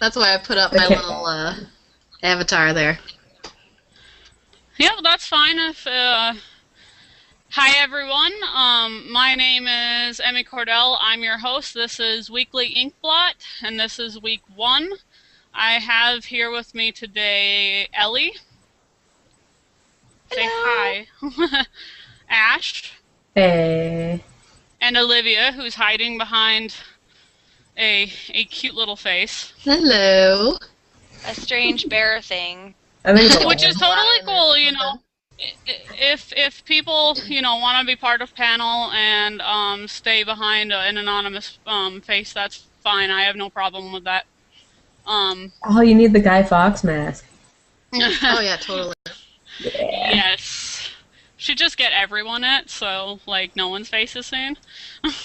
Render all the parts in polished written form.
That's why I put up my little avatar there. Yeah, well, that's fine. If Hi everyone, my name is Emmy Cordell. I'm your host. This is Weekly Inkblot, and this is week 1. I have here with me today Ellie. Say hi. Ash. Hey. And Olivia, who's hiding behind a cute little face. Hello. A strange bear thing. Which is totally cool, you know. If people, you know, want to be part of panel and stay behind an anonymous face, that's fine. I have no problem with that. Oh, you need the Guy Fawkes mask. Oh yeah, totally. Yeah. Yes. Should just get everyone it, so like no one's face is seen.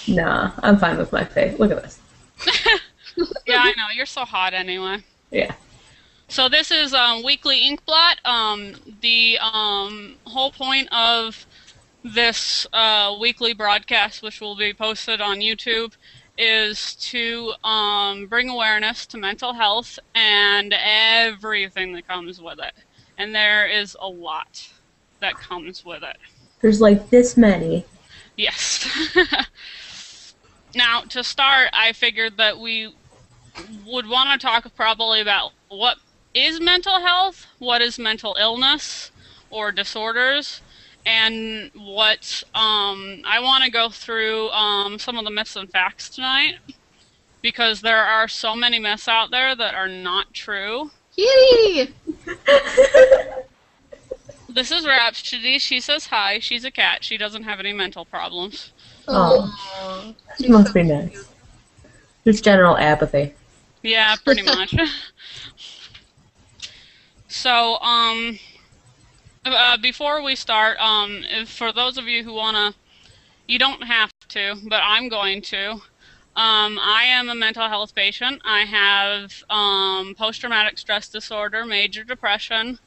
Nah, I'm fine with my face. Look at this. Yeah, I know. You're so hot anyway. Yeah. So this is Weekly Inkblot. The whole point of this weekly broadcast, which will be posted on YouTube, is to bring awareness to mental health and everything that comes with it. And there is a lot that comes with it. There's like this many. Yes. Now, to start, I figured that we would want to talk probably about what is mental health, what is mental illness or disorders, and what I want to go through some of the myths and facts tonight, because there are so many myths out there that are not true. Kitty! This is Rhapsody. She says hi. She's a cat. She doesn't have any mental problems. Oh, she must be nice. Just general apathy. Yeah, pretty much. So, before we start, for those of you who wanna, you don't have to, but I'm going to. I am a mental health patient. I have post-traumatic stress disorder, major depression,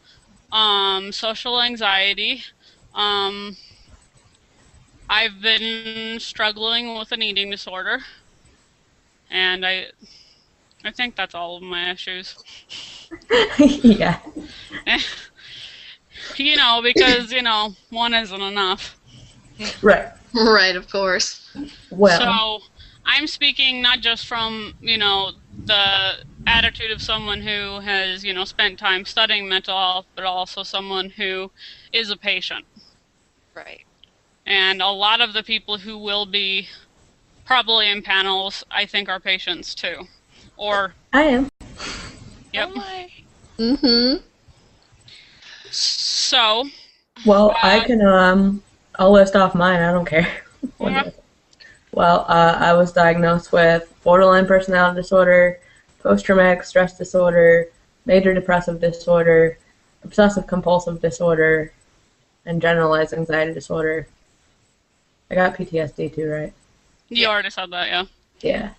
social anxiety. I've been struggling with an eating disorder, and I think that's all of my issues. Yeah. You know, because, you know, one isn't enough. Right. Right, of course. Well. So, I'm speaking not just from, you know, the attitude of someone who has, you know, spent time studying mental health, but also someone who is a patient. Right. And a lot of the people who will be probably in panels, I think, are patients too. Or I am. Yep. Oh my. Mm-hmm. So. Well, I can, I'll list off mine, I don't care. Yeah. Well, I was diagnosed with borderline personality disorder, post-traumatic stress disorder, major depressive disorder, obsessive-compulsive disorder, and generalized anxiety disorder. I got PTSD too, right? You already said that, yeah. Yeah.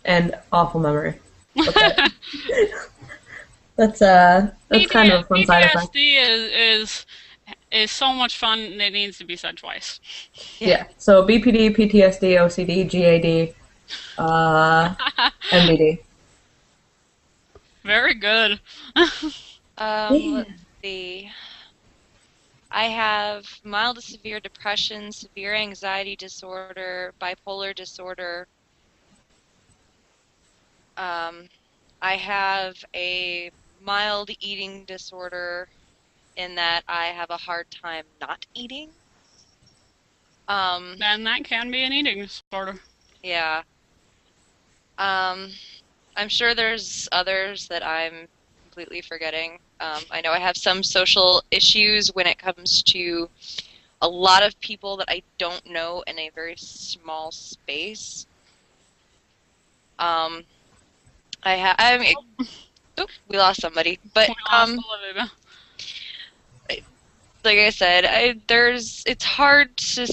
And awful memory. Okay. That's kind of a fun side effect. PTSD is so much fun, and it needs to be said twice. Yeah. So BPD, PTSD, OCD, GAD, MDD. Very good. Let's see. I have mild to severe depression, severe anxiety disorder, bipolar disorder. I have a mild eating disorder in that I have a hard time not eating. And that can be an eating disorder. Yeah. I'm sure there's others that I'm completely forgetting. I know I have some social issues when it comes to a lot of people that I don't know in a very small space. I mean, we lost somebody, but Olivia. like I said, it's hard to.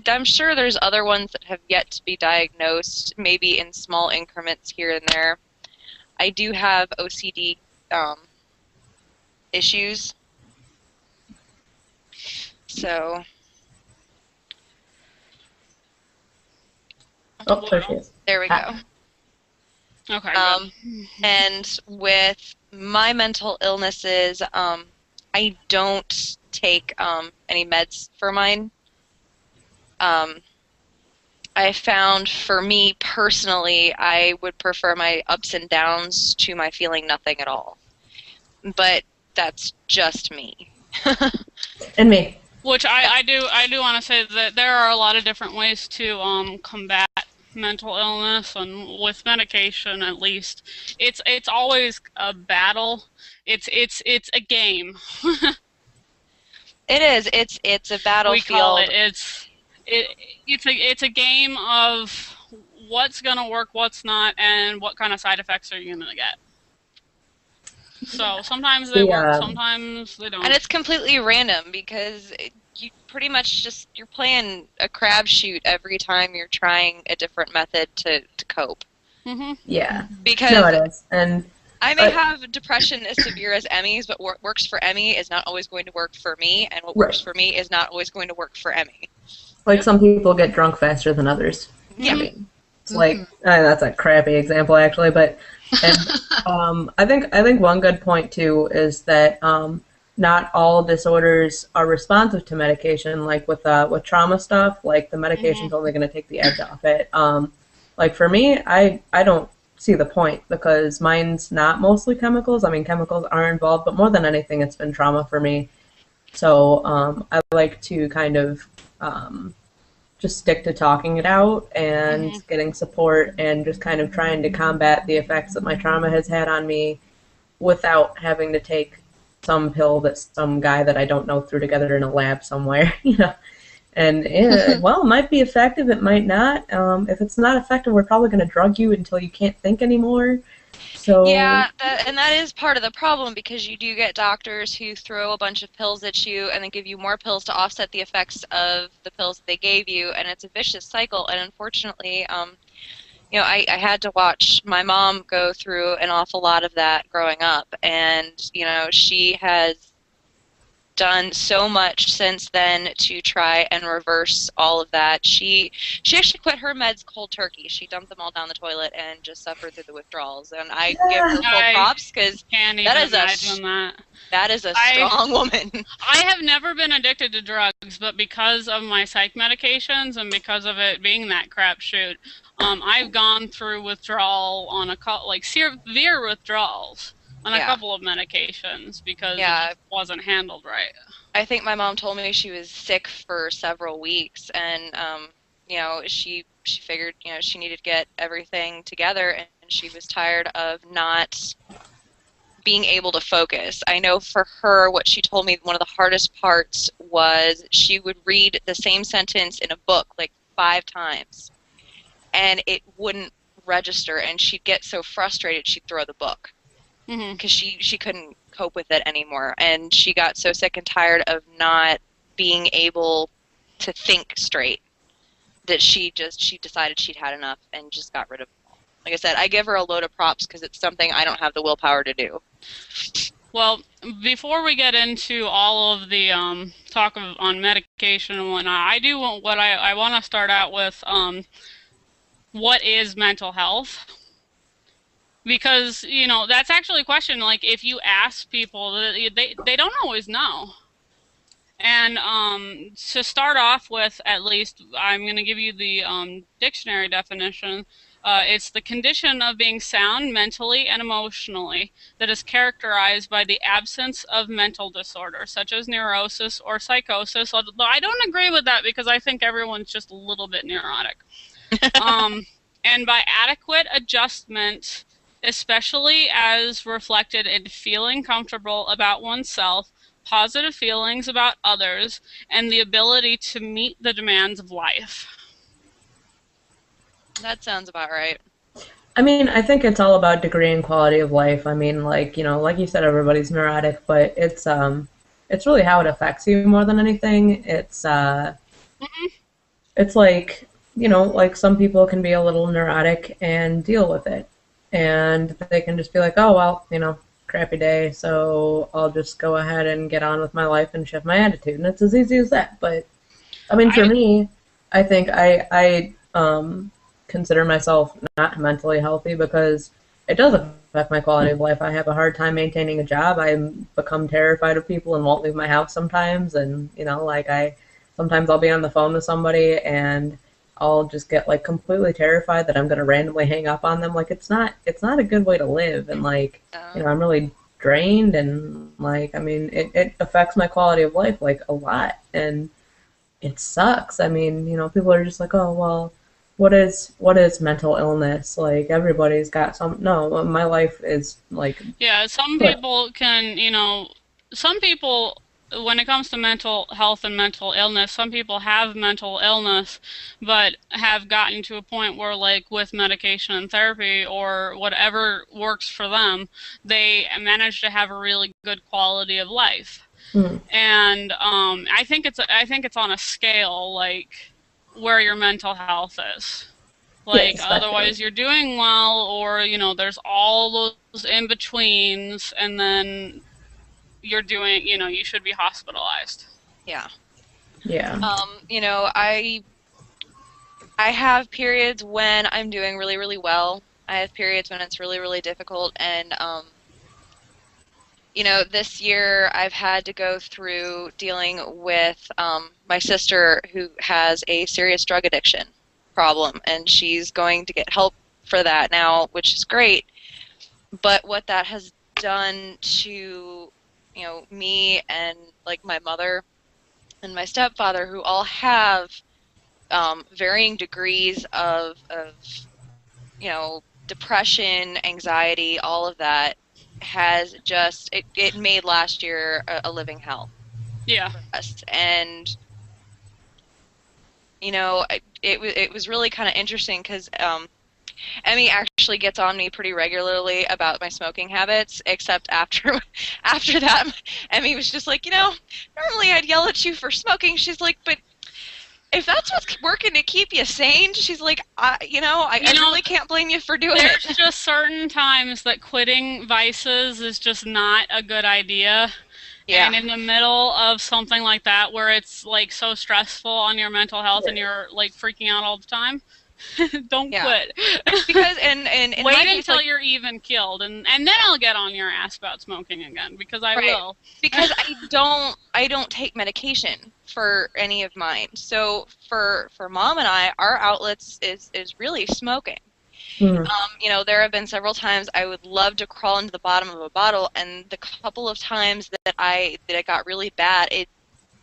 I'm sure there's other ones that have yet to be diagnosed, maybe in small increments here and there. I do have OCD issues, so. Oh, there she is. There we go. Okay, Um, good. and with my mental illnesses, I don't take any meds for mine. Um, I found for me personally, I would prefer my ups and downs to my feeling nothing at all. But that's just me. And me. Which I do want to say that there are a lot of different ways to combat mental illness, and with medication at least, it's always a battle. It's a game. It is. It's a We call it. battlefield. It's a game of what's gonna work, what's not, and what kind of side effects are you gonna get. So sometimes they The work, sometimes they don't. And it's completely random because you pretty much just you're playing a crapshoot every time you're trying a different method to cope. Mhm. yeah. Because No, it is. And I may have depression as severe as Emmy's, but what works for Emmy is not always going to work for me, and what works Right. for me is not always going to work for Emmy. like Yep. some people get drunk faster than others. Yeah. I mean, it's like that's a crappy example actually, but and, I think one good point too is that not all disorders are responsive to medication. Like with trauma stuff, like the medication's only going to take the edge off it. Like for me, I don't see the point because mine's not mostly chemicals. I mean, chemicals are involved, but more than anything, it's been trauma for me. So I like to kind of just stick to talking it out and getting support and just kind of trying to combat the effects that my trauma has had on me without having to take some pill that some guy that I don't know threw together in a lab somewhere, you know. And well, it might be effective, it might not. If it's not effective, we're probably going to drug you until you can't think anymore. So Yeah, and that is part of the problem because you do get doctors who throw a bunch of pills at you and then give you more pills to offset the effects of the pills that they gave you, and it's a vicious cycle. And unfortunately, I had to watch my mom go through an awful lot of that growing up, and she has done so much since then to try and reverse all of that. She actually quit her meds cold turkey. She dumped them all down the toilet and just suffered through the withdrawals. And I give her full props because Can't even that is imagine that. that is a strong woman. I have never been addicted to drugs, but because of my psych medications and because of it being that crapshoot, I've gone through withdrawal on severe withdrawals on a couple of medications because it just wasn't handled right. I think my mom told me she was sick for several weeks, and she figured she needed to get everything together, and she was tired of not being able to focus. I know for her, what she told me, one of the hardest parts was she would read the same sentence in a book like 5 times, and it wouldn't register, and she'd get so frustrated she'd throw the book because she couldn't cope with it anymore, and she got so sick and tired of not being able to think straight that she decided she'd had enough and just got rid of them all. Like I said, I give her a load of props because it's something I don't have the willpower to do. Well, before we get into all of the talk on medication and whatnot, I want to start out with what is mental health? Because, that's actually a question, like, if you ask people, they don't always know. And to start off with, at least, I'm going to give you the dictionary definition. It's the condition of being sound mentally and emotionally that is characterized by the absence of mental disorder, such as neurosis or psychosis, although I don't agree with that because I think everyone's just a little bit neurotic. And by adequate adjustment, especially as reflected in feeling comfortable about oneself, positive feelings about others, and the ability to meet the demands of life. That sounds about right. I mean, I think it's all about degree and quality of life. I mean, like you said, everybody's neurotic, but it's really how it affects you more than anything. It's it's like, like some people can be a little neurotic and deal with it. And they can just be like, oh, well, crappy day, so I'll just go ahead and get on with my life and shift my attitude. And it's as easy as that. But, I mean, for me, I think I can consider myself not mentally healthy because it does affect my quality of life. I have a hard time maintaining a job. I become terrified of people and won't leave my house sometimes. And, you know, like sometimes I'll be on the phone with somebody and I'll just get like completely terrified that I'm going to randomly hang up on them. Like it's not a good way to live. And like, you know, I'm really drained and like, I mean, it affects my quality of life like a lot. And it sucks. I mean, you know, people are just like, oh, well, what is mental illness? Like everybody's got some. No, my life is like. Yeah, some people can, you know, some people, when it comes to mental health and mental illness, some people have mental illness, but have gotten to a point where, like, with medication and therapy or whatever works for them, they manage to have a really good quality of life. Mm. And I think it's on a scale, like, where your mental health is. Like, Yes, otherwise you're doing well, or, you know, there's all those in-betweens, and then you're doing, you know, you should be hospitalized. Yeah. Yeah. You know, I have periods when I'm doing really, really well. I have periods when it's really, really difficult, and you know, this year I've had to go through dealing with my sister who has a serious drug addiction problem, and she's going to get help for that now, which is great. But what that has done to, you know, me and like my mother and my stepfather, who all have varying degrees of, you know, depression, anxiety, all of that, has just it made last year a living hell. Yeah. For us. And you know, it was really kind of interesting because Emmy actually gets on me pretty regularly about my smoking habits, except after that, Emmy was just like, you know, normally I'd yell at you for smoking. She's like, but if that's what's working to keep you sane, she's like, I really can't blame you for doing it. There's just certain times that quitting vices is just not a good idea. Yeah. And in the middle of something like that, where it's like so stressful on your mental health and you're like freaking out all the time, don't quit. Because and wait until you're even killed, and then I'll get on your ass about smoking again, because I will. Because I don't take medication for any of mine. So for Mom and I, our outlets is really smoking. Mm. You know, there have been several times I would love to crawl into the bottom of a bottle, and the couple of times that it got really bad,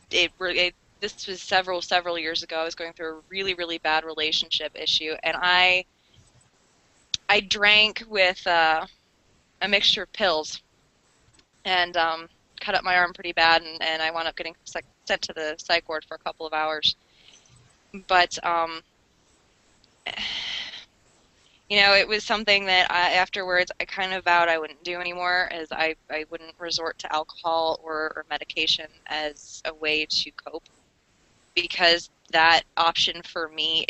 this was several years ago. I was going through a really, really bad relationship issue, and I drank with a mixture of pills, and cut up my arm pretty bad, and I wound up getting sent to the psych ward for a couple of hours. But you know, it was something that afterwards I kind of vowed I wouldn't do anymore, as I wouldn't resort to alcohol or medication as a way to cope, because that option for me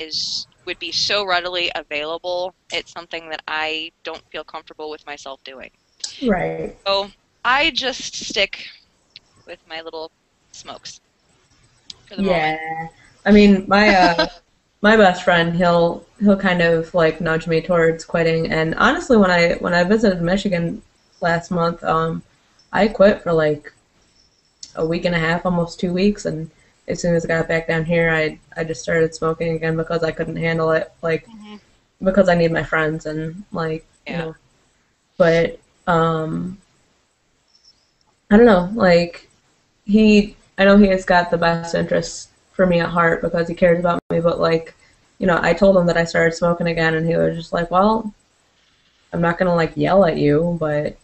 would be so readily available. It's something that I don't feel comfortable with myself doing. Right. So I just stick with my little smokes for the moment. Yeah. I mean, my best friend, he'll kind of like nudge me towards quitting. And honestly, when I visited Michigan last month, I quit for like a week and a half, almost 2 weeks, and as soon as I got back down here, I just started smoking again because I couldn't handle it, like because I need my friends and like you know. But I don't know, like I know he has got the best interests for me at heart because he cares about me, but like, you know, I told him that I started smoking again, and he was just like, well, I'm not gonna like yell at you, but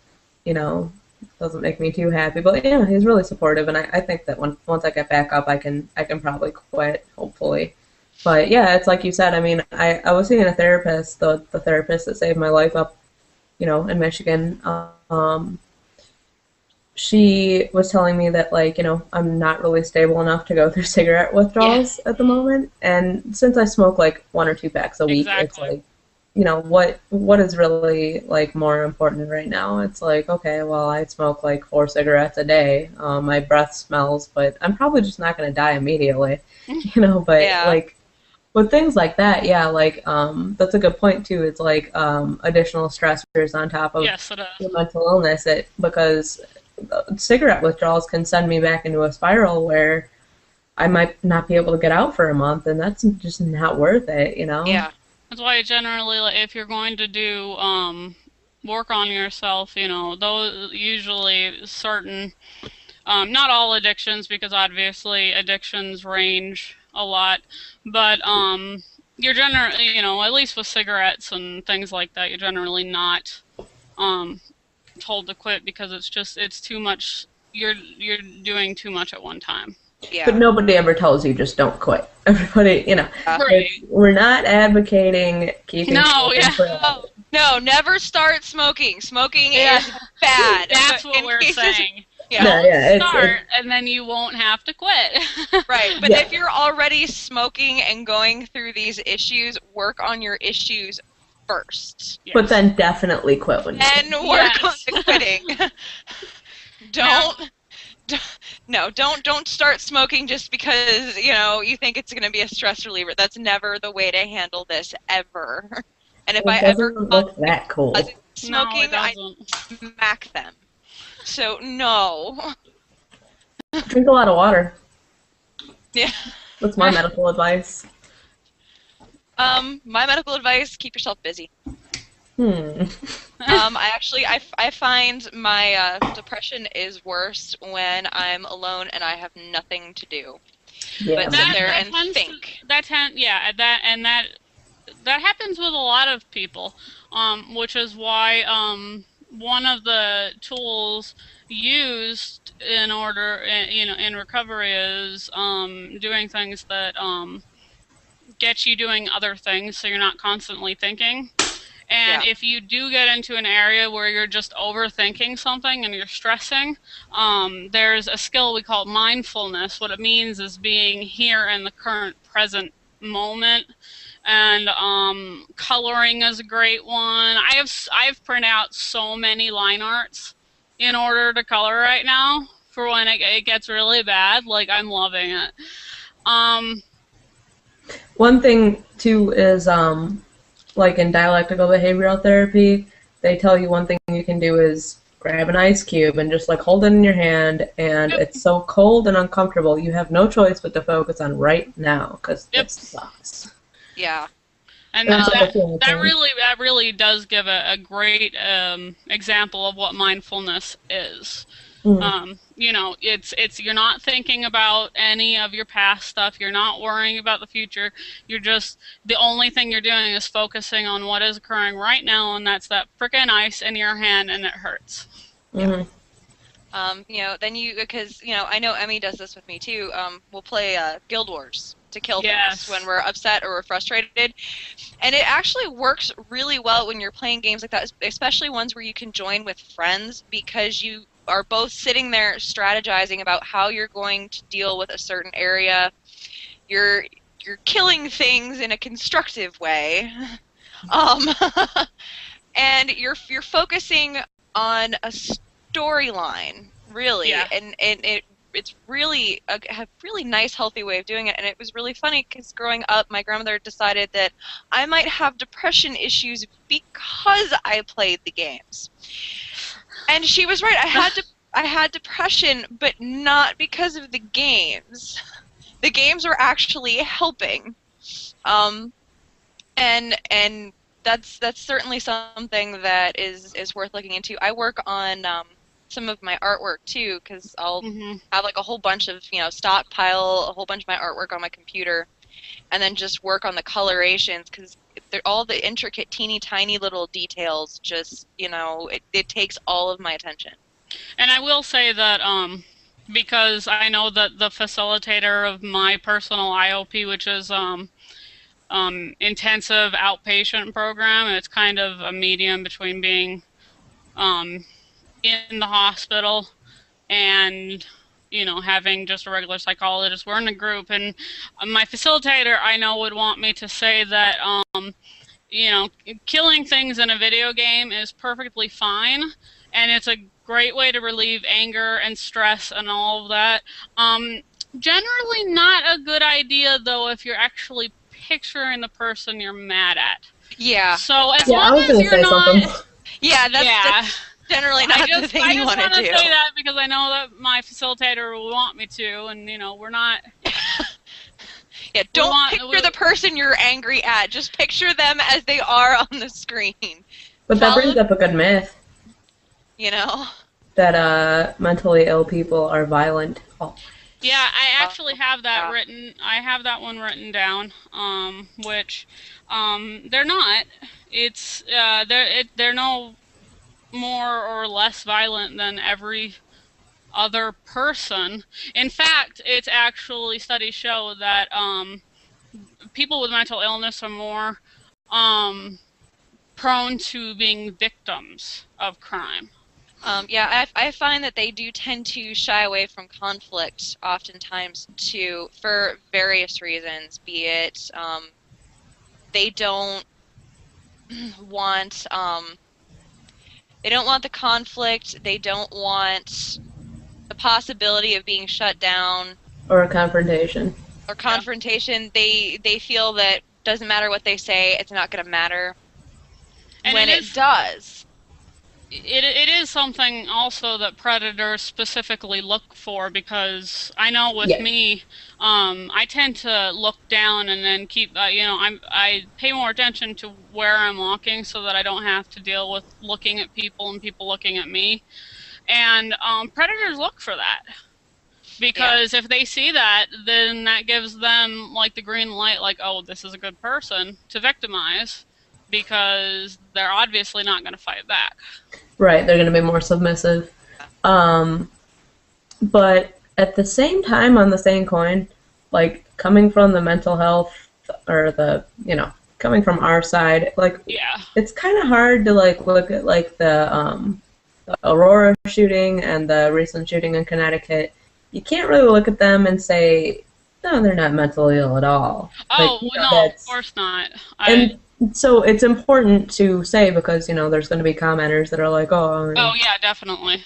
you know, it doesn't make me too happy. But yeah, he's really supportive, and I think that once I get back up, I can probably quit, hopefully. But yeah, it's like you said. I mean, I was seeing a therapist, the therapist that saved my life up, you know, in Michigan. She was telling me that, like, you know, I'm not really stable enough to go through cigarette withdrawals at the moment. And since I smoke like 1 or 2 packs a week, it's like, you know, what is really like more important right now? It's like, okay, well, I smoke like 4 cigarettes a day. My breath smells, but I'm probably just not going to die immediately, you know. But like, with things like that, yeah, like that's a good point too. It's like additional stressors on top of Yes, it the is. mental illness. Because cigarette withdrawals can send me back into a spiral where I might not be able to get out for a month, and that's just not worth it, you know? Yeah. That's why generally, like, if you're going to do work on yourself, those usually certain, not all addictions, because obviously addictions range a lot, but you're generally, at least with cigarettes and things like that, you're generally not um, told to quit because it's too much. You're doing too much at one time. But Yeah. nobody ever tells you just don't quit. Everybody, Right. we're not advocating keeping No, smoking yeah. forever. No, never start smoking. Smoking Yeah. is bad. That's what In we're cases, saying. yeah, No, Don't yeah, start, and then you won't have to quit. right. But yeah. if you're already smoking and going through these issues, work on your issues first. Yes. But then definitely quit when you Then can. work on Yes. the quitting. don't, don't start smoking just because, you think it's going to be a stress reliever. That's never the way to handle this ever. And if I It ever doesn't caught look that cool. No, smoking, it I doesn't. smack them. So no. Drink a lot of water. Yeah. That's my medical advice. My medical advice: keep yourself busy. Hmm. I find my depression is worse when I'm alone and I have nothing to do Yeah. but sit there and tends think. that happens with a lot of people, which is why one of the tools used in order, in recovery is doing things that get you doing other things, so you're not constantly thinking. And Yeah. if you do get into an area where you're just overthinking something and you're stressing, there's a skill we call mindfulness. What it means is being here in the current present moment. And coloring is a great one. I've printed out so many line arts in order to color right now for when it gets really bad. Like, I'm loving it. Um, One thing too is like in dialectical behavioral therapy, they tell you one thing you can do is grab an ice cube and just like hold it in your hand, and Yep. it's so cold and uncomfortable. You have no choice but to focus on right now because Yep. it sucks. Yeah. And That's that the only that thing. really does give a great example of what mindfulness is. Mm. It's you're not thinking about any of your past stuff. You're not worrying about the future. You're just the only thing you're doing is focusing on what is occurring right now, and that's that frickin' ice in your hand, and it hurts. Mhm. Then because I know Emmy does this with me too. We'll play Guild Wars to kill Yes. things when we're upset or we're frustrated, and it actually works really well when you're playing games like that, especially ones where you can join with friends because you are both sitting there strategizing about how you're going to deal with a certain area. You're killing things in a constructive way, um, and you're focusing on a storyline, really, Yeah. and it's really a really nice, healthy way of doing it. And it was really funny because growing up, my grandmother decided that I might have depression issues because I played the games, and she was right. I had depression, but not because of the games. The games were actually helping, um, and that's certainly something that is worth looking into. I work on some of my artwork too, because I'll Hmm. have like a whole bunch of stockpile a whole bunch of my artwork on my computer, and then just work on the colorations because they're all the intricate, teeny tiny little details. Just it takes all of my attention. And I will say that because I know that the facilitator of my personal IOP, which is intensive outpatient program, and it's kind of a medium between being um, in the hospital and having just a regular psychologist. We're in a group, and my facilitator I know would want me to say that you know killing things in a video game is perfectly fine, and it's a great way to relieve anger and stress and all of that. um, Generally not a good idea though if you're actually picturing the person you're mad at. Yeah. So as Yeah, I long was as gonna you're say not, something. Yeah, that's yeah. generally not the thing you want to do. I just want to say that because I know that my facilitator will want me to, and we're not. Yeah, don't picture the person you're angry at. Just picture them as they are on the screen. But that brings up a good myth. You know? That mentally ill people are violent. Oh. Yeah, I actually have that written. I have that one written down. Which, they're not. It's they're no more or less violent than every other person. In fact, it's actually studies show that people with mental illness are more prone to being victims of crime. Yeah, I find that they do tend to shy away from conflict oftentimes too, for various reasons. Be it they don't want the conflict. They don't want the possibility of being shut down Or a confrontation. or confrontation. Yeah. They feel that doesn't matter what they say, it's not going to matter. And when it does. It is something also that predators specifically look for, because I know with me, I tend to look down and then keep, I pay more attention to where I'm walking so that I don't have to deal with looking at people and people looking at me. And predators look for that. Because if they see that, then that gives them like the green light, like, oh, this is a good person to victimize, because they're obviously not going to fight back. Right, they're going to be more submissive. But at the same time, on the same coin, like, coming from the mental health, or coming from our side, like, it's kind of hard to, like, look at, like, the Aurora shooting and the recent shooting in Connecticut. You can't really look at them and say, no, they're not mentally ill at all. Oh, like, no, of course not. And so it's important to say, because, there's going to be commenters that are like, oh... Oh, yeah, definitely.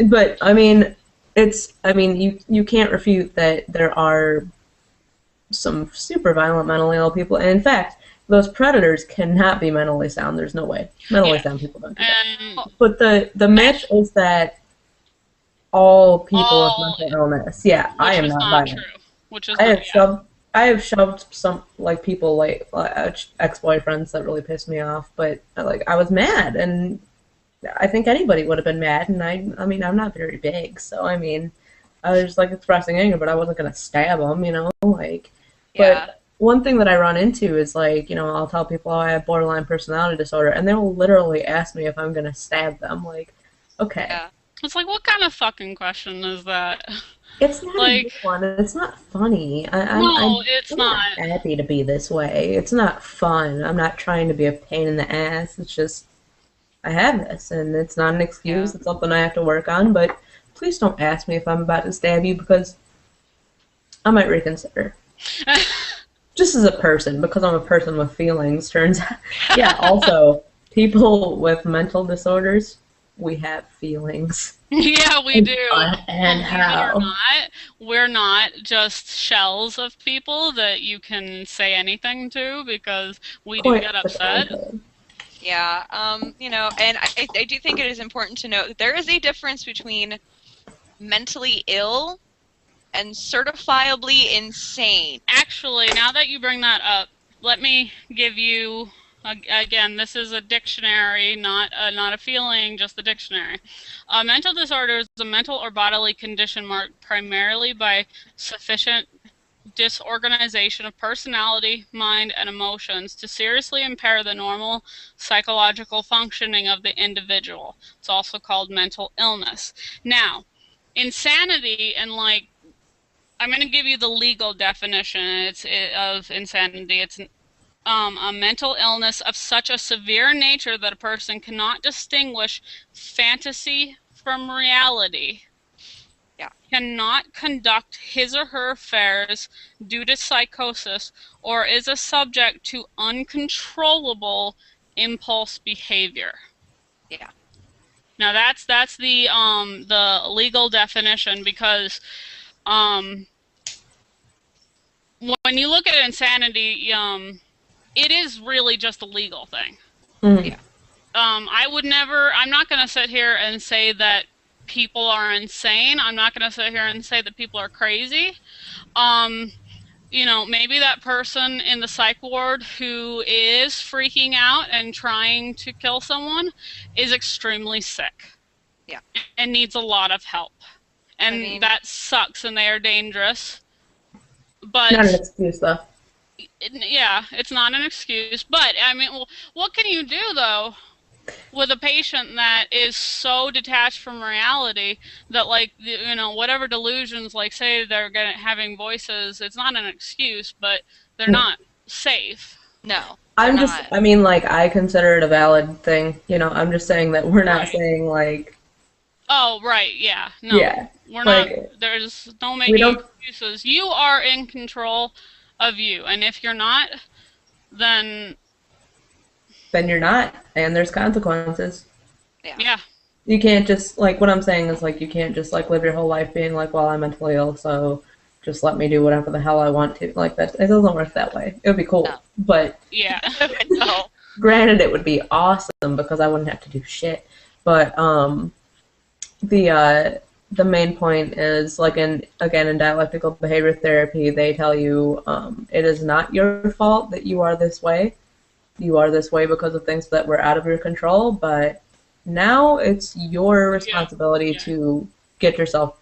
But, I mean, you can't refute that there are some super violent mentally ill people. And in fact, those predators cannot be mentally sound. There's no way. Mentally sound people don't do that. But the myth is that all people with mental illness... Yeah, I am not violent. True. Which is I have shoved some, like, people, like, ex-boyfriends that really pissed me off, but, like, I was mad, and I think anybody would have been mad, and I mean, I'm not very big, so, I mean, I was just, like, expressing anger, but I wasn't going to stab them, like, but one thing that I run into is, like, I'll tell people, oh, I have borderline personality disorder, and they'll literally ask me if I'm going to stab them, like, okay. Yeah. It's like, what kind of fucking question is that? It's not a good one. It's not funny. It's not. I'm not happy to be this way. It's not fun. I'm not trying to be a pain in the ass. It's just, I have this, and it's not an excuse. It's something I have to work on, but please don't ask me if I'm about to stab you, because I might reconsider. Just as a person, because I'm a person with feelings, turns out. Yeah, also, people with mental disorders, we have feelings. Yeah, we do. And how? We're not just shells of people that you can say anything to, because we do get upset. Yeah, and I do think it is important to note that there is a difference between mentally ill and certifiably insane. Actually, now that you bring that up, let me give you... Again, this is a dictionary, not a feeling, just the dictionary. Mental disorder is a mental or bodily condition marked primarily by sufficient disorganization of personality, mind, and emotions to seriously impair the normal psychological functioning of the individual. It's also called mental illness. Now, insanity, and I'm going to give you the legal definition of insanity. It's a mental illness of such a severe nature that a person cannot distinguish fantasy from reality, cannot conduct his or her affairs due to psychosis, or is a subject to uncontrollable impulse behavior. Yeah. Now that's the legal definition, because when when you look at insanity, it is really just a legal thing. Mhm. Yeah. I'm not going to sit here and say that people are insane. I'm not going to sit here and say that people are crazy. Maybe that person in the psych ward who is freaking out and trying to kill someone is extremely sick. Yeah. And needs a lot of help. And that sucks, and they are dangerous. But Not an excuse, though. yeah, it's not an excuse. But I mean, well, what can you do though with a patient that is so detached from reality that, like, whatever delusions, like, say they're having voices, it's not an excuse, but they're not safe. No. I mean, like, I consider it a valid thing. I'm just saying that we're not saying, like... Oh, right, yeah. No. Yeah. We're like, not, there's no making excuses. You are in control of you, and if you're not, then you're not, and there's consequences. Yeah. You can't just, like, what I'm saying is, like, you can't just, like, live your whole life being like, well, I'm mentally ill, so just let me do whatever the hell I want to. Like, that, it doesn't work that way. It would be cool, but... Yeah. No. Granted, it would be awesome because I wouldn't have to do shit, but, the main point is, like, in dialectical behavior therapy, they tell you it is not your fault that you are this way. You are this way because of things that were out of your control, but now it's your responsibility to get yourself...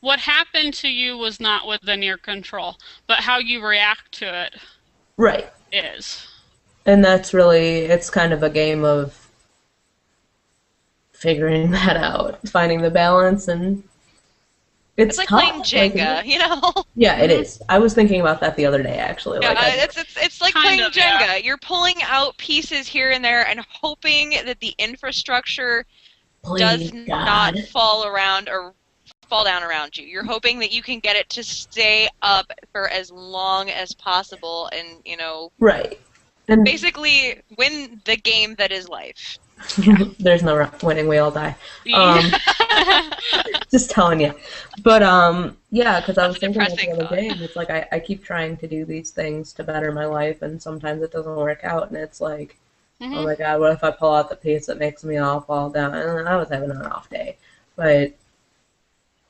What happened to you was not within your control, but how you react to it is. And that's really, it's kind of a game of figuring that out, finding the balance, and it's like tough. playing Jenga, Yeah, it is. I was thinking about that the other day, actually. Yeah, like, it's like playing Jenga. Yeah. You're pulling out pieces here and there and hoping that the infrastructure does not fall down around you. You're hoping that you can get it to stay up for as long as possible, and right. And basically win the game that is life. There's no winning, we all die. Just telling you. But, yeah, because I was thinking about the other day, and it's like I keep trying to do these things to better my life, and sometimes it doesn't work out, and it's like, oh my god, what if I pull out the piece that makes me all fall down? And I was having an off day. But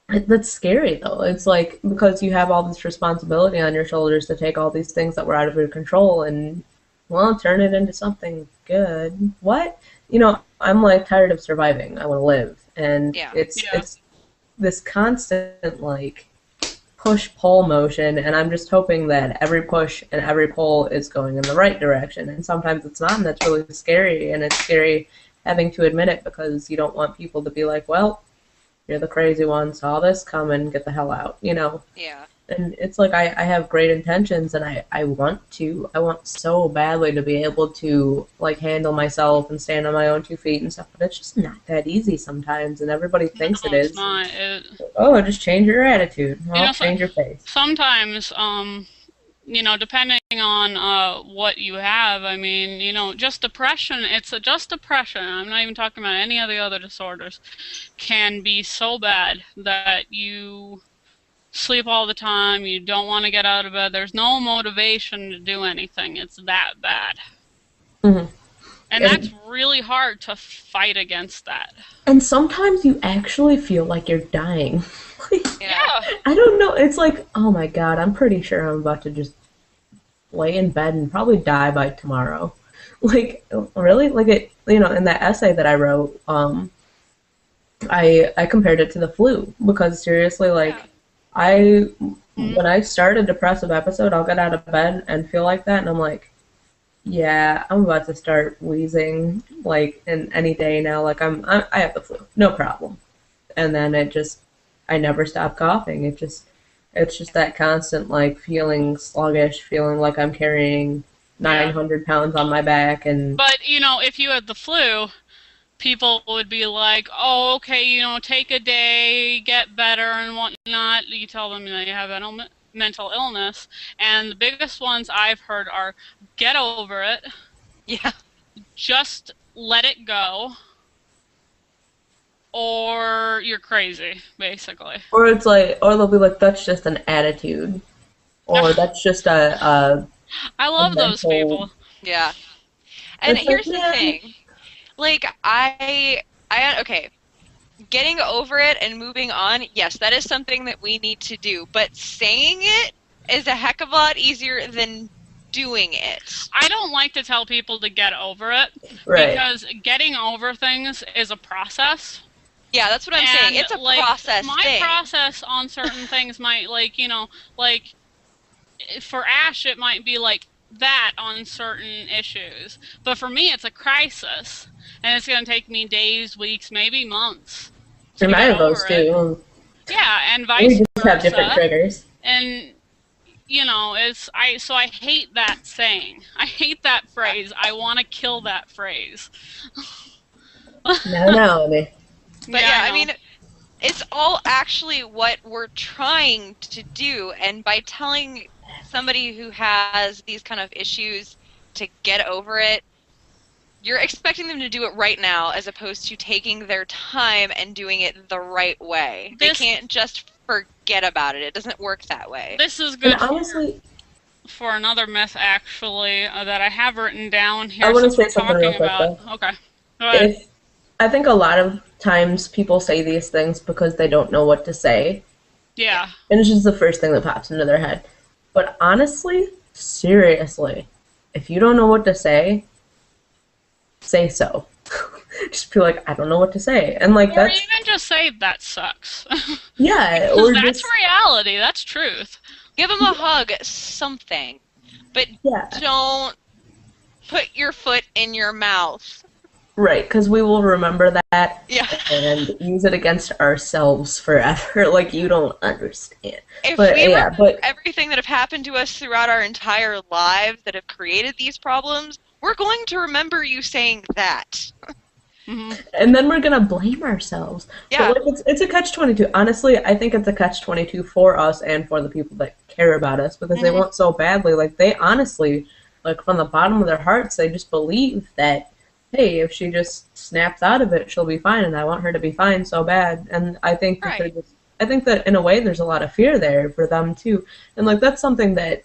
that's scary, though. It's like, because you have all this responsibility on your shoulders to take all these things that were out of your control and, well, turn it into something good. What? I'm, like, tired of surviving. I want to live. And it's this constant, like, push-pull motion, and I'm just hoping that every push and every pull is going in the right direction. And sometimes it's not, and that's really scary. And it's scary having to admit it because you don't want people to be like, well, you're the crazy one, saw this coming, get the hell out, Yeah. And it's like I have great intentions, and I want so badly to be able to, like, handle myself and stand on my own 2 feet and stuff, but it's just not that easy sometimes, and everybody thinks it is. It's not. Oh, just change your attitude. Well, change your face. Sometimes, depending on what you have, I mean, just depression, just depression, I'm not even talking about any of the other disorders, can be so bad that you sleep all the time, you don't want to get out of bed, there's no motivation to do anything. It's that bad. Mm-hmm. And that's really hard to fight against that. And sometimes you actually feel like you're dying. Yeah. I don't know. It's like, oh my god, I'm pretty sure I'm about to just lay in bed and probably die by tomorrow. Like, really? Like, it, in that essay that I wrote, I compared it to the flu, because seriously, like, when I start a depressive episode, I'll get out of bed and feel like that, and I'm like, yeah, I'm about to start wheezing, like, in any day now. Like, I have the flu, no problem. And then I never stop coughing. It's just that constant, like, feeling sluggish, feeling like I'm carrying 900 pounds on my back. But, if you had the flu, people would be like, oh, okay, take a day, get better and whatnot. You tell them that you have a mental illness. And the biggest ones I've heard are, get over it. Yeah. Just let it go. Or you're crazy, basically. Or it's like, or they'll be like, that's just an attitude. or that's just a I love those mental. people. Yeah. And It's like, here's the yeah. thing. Like, okay, getting over it and moving on, yes, that is something that we need to do. But saying it is a heck of a lot easier than doing it. I don't like to tell people to get over it Right. because getting over things is a process. Yeah, that's what I'm saying. It's a like, process my thing. process on certain things might, like, you know, like, for Ash, it might be like that on certain issues. But for me, it's a crisis. And it's going to take me days, weeks, maybe months to And mine get of those over it. too. Yeah, and We vice just have different versa. triggers. And, you know, so I hate that saying. I hate that phrase. I want to kill that phrase. No, But yeah, I know. mean, it's all actually what we're trying to do. And by telling somebody who has these kind of issues to get over it, you're expecting them to do it right now as opposed to taking their time and doing it the right way. They can't just forget about it. It doesn't work that way. This is good And honestly, for another myth, actually, that I have written down here. I want to since say we're something real talking quick, though. about. Okay. Go ahead. I think a lot of times people say these things because they don't know what to say. Yeah. And it's just the first thing that pops into their head. But honestly, seriously, if you don't know what to say so. Just be like, I don't know what to say. And like Or that's even just say, that sucks. yeah, Because or that's just reality. That's truth. Give them a hug, something. But yeah. don't put your foot in your mouth. Right, because we will remember that Yeah. and use it against ourselves forever. Like you don't understand. If But we yeah, remember but everything that have happened to us throughout our entire lives that have created these problems, we're going to remember you saying that. Hmm. and then we're gonna blame ourselves. Yeah. But like it's a catch-22. Honestly, I think it's a catch-22 for us and for the people that care about us because they Mhm. want so badly. Like they honestly, like from the bottom of their hearts, they just believe that, hey, if she just snaps out of it, she'll be fine, and I want her to be fine so bad. And I think that Right. I think that in a way there's a lot of fear there for them too. And like that's something that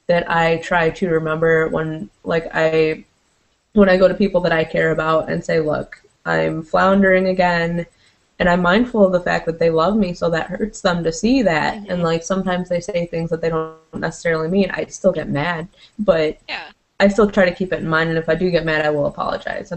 I try to remember when I go to people that I care about and say, look, I'm floundering again, and I'm mindful of the fact that they love me, so that hurts them to see that. Mhm. And like sometimes they say things that they don't necessarily mean. I still get mad, but Yeah. I still try to keep it in mind. And if I do get mad, I will apologize.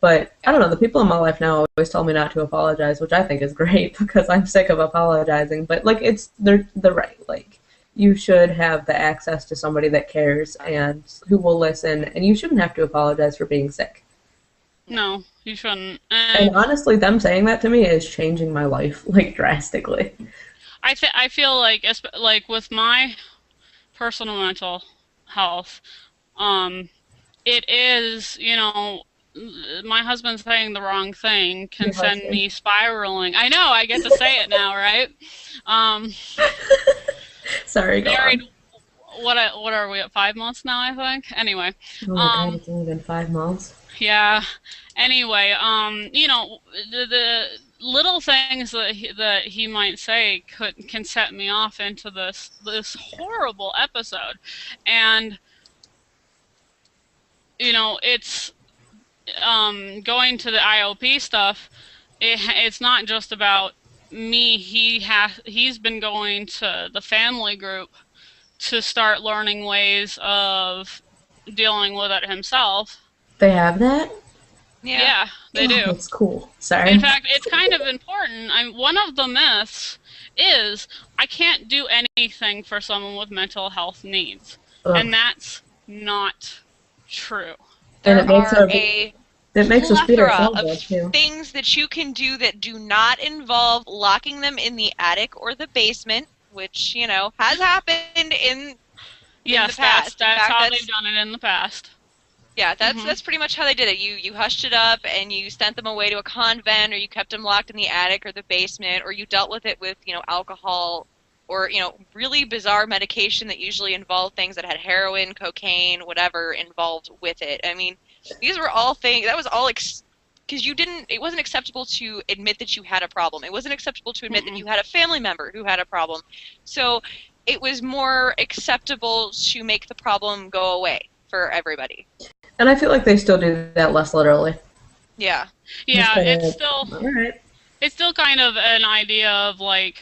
But I don't know. The people in my life now always tell me not to apologize, which I think is great because I'm sick of apologizing. But like they're right. Like you should have the access to somebody that cares and who will listen, and you shouldn't have to apologize for being sick. No, you shouldn't. And honestly, them saying that to me is changing my life like drastically. I feel like with my personal mental health, it is, you know, my husband saying the wrong thing can Your send husband. me spiraling. I know, I get to say it now, right? Um, Sorry, go married. on. What are we at 5 months now? I think. Anyway, Oh my God, it's only been 5 months. yeah. Anyway, you know, the little things that he might say can set me off into this horrible episode, and you know, it's going to the IOP stuff. It's not just about me. He's been going to the family group to start learning ways of dealing with it himself. They have that? Yeah, they Oh, do. that's cool. Sorry. In fact, it's kind of important. One of the myths is I can't do anything for someone with mental health needs. Ugh. And that's not true. And There are a it makes us beat plethora ourselves of up too. things that you can do that do not involve locking them in the attic or the basement, which, you know, has happened in Yes, the past. that's In fact, how that's- they've done it in the past. Yeah, that's Mhm. that's pretty much how they did it. You hushed it up and you sent them away to a convent, or you kept them locked in the attic or the basement, or you dealt with it with, you know, alcohol or, you know, really bizarre medication that usually involved things that had heroin, cocaine, whatever involved with it. I mean, these were all things that was all because it wasn't acceptable to admit that you had a problem. It wasn't acceptable to admit that you had a family member who had a problem. So it was more acceptable to make the problem go away for everybody. And I feel like they still do that less literally. Yeah. Yeah, kinda it's still all right. it's still kind of an idea of like,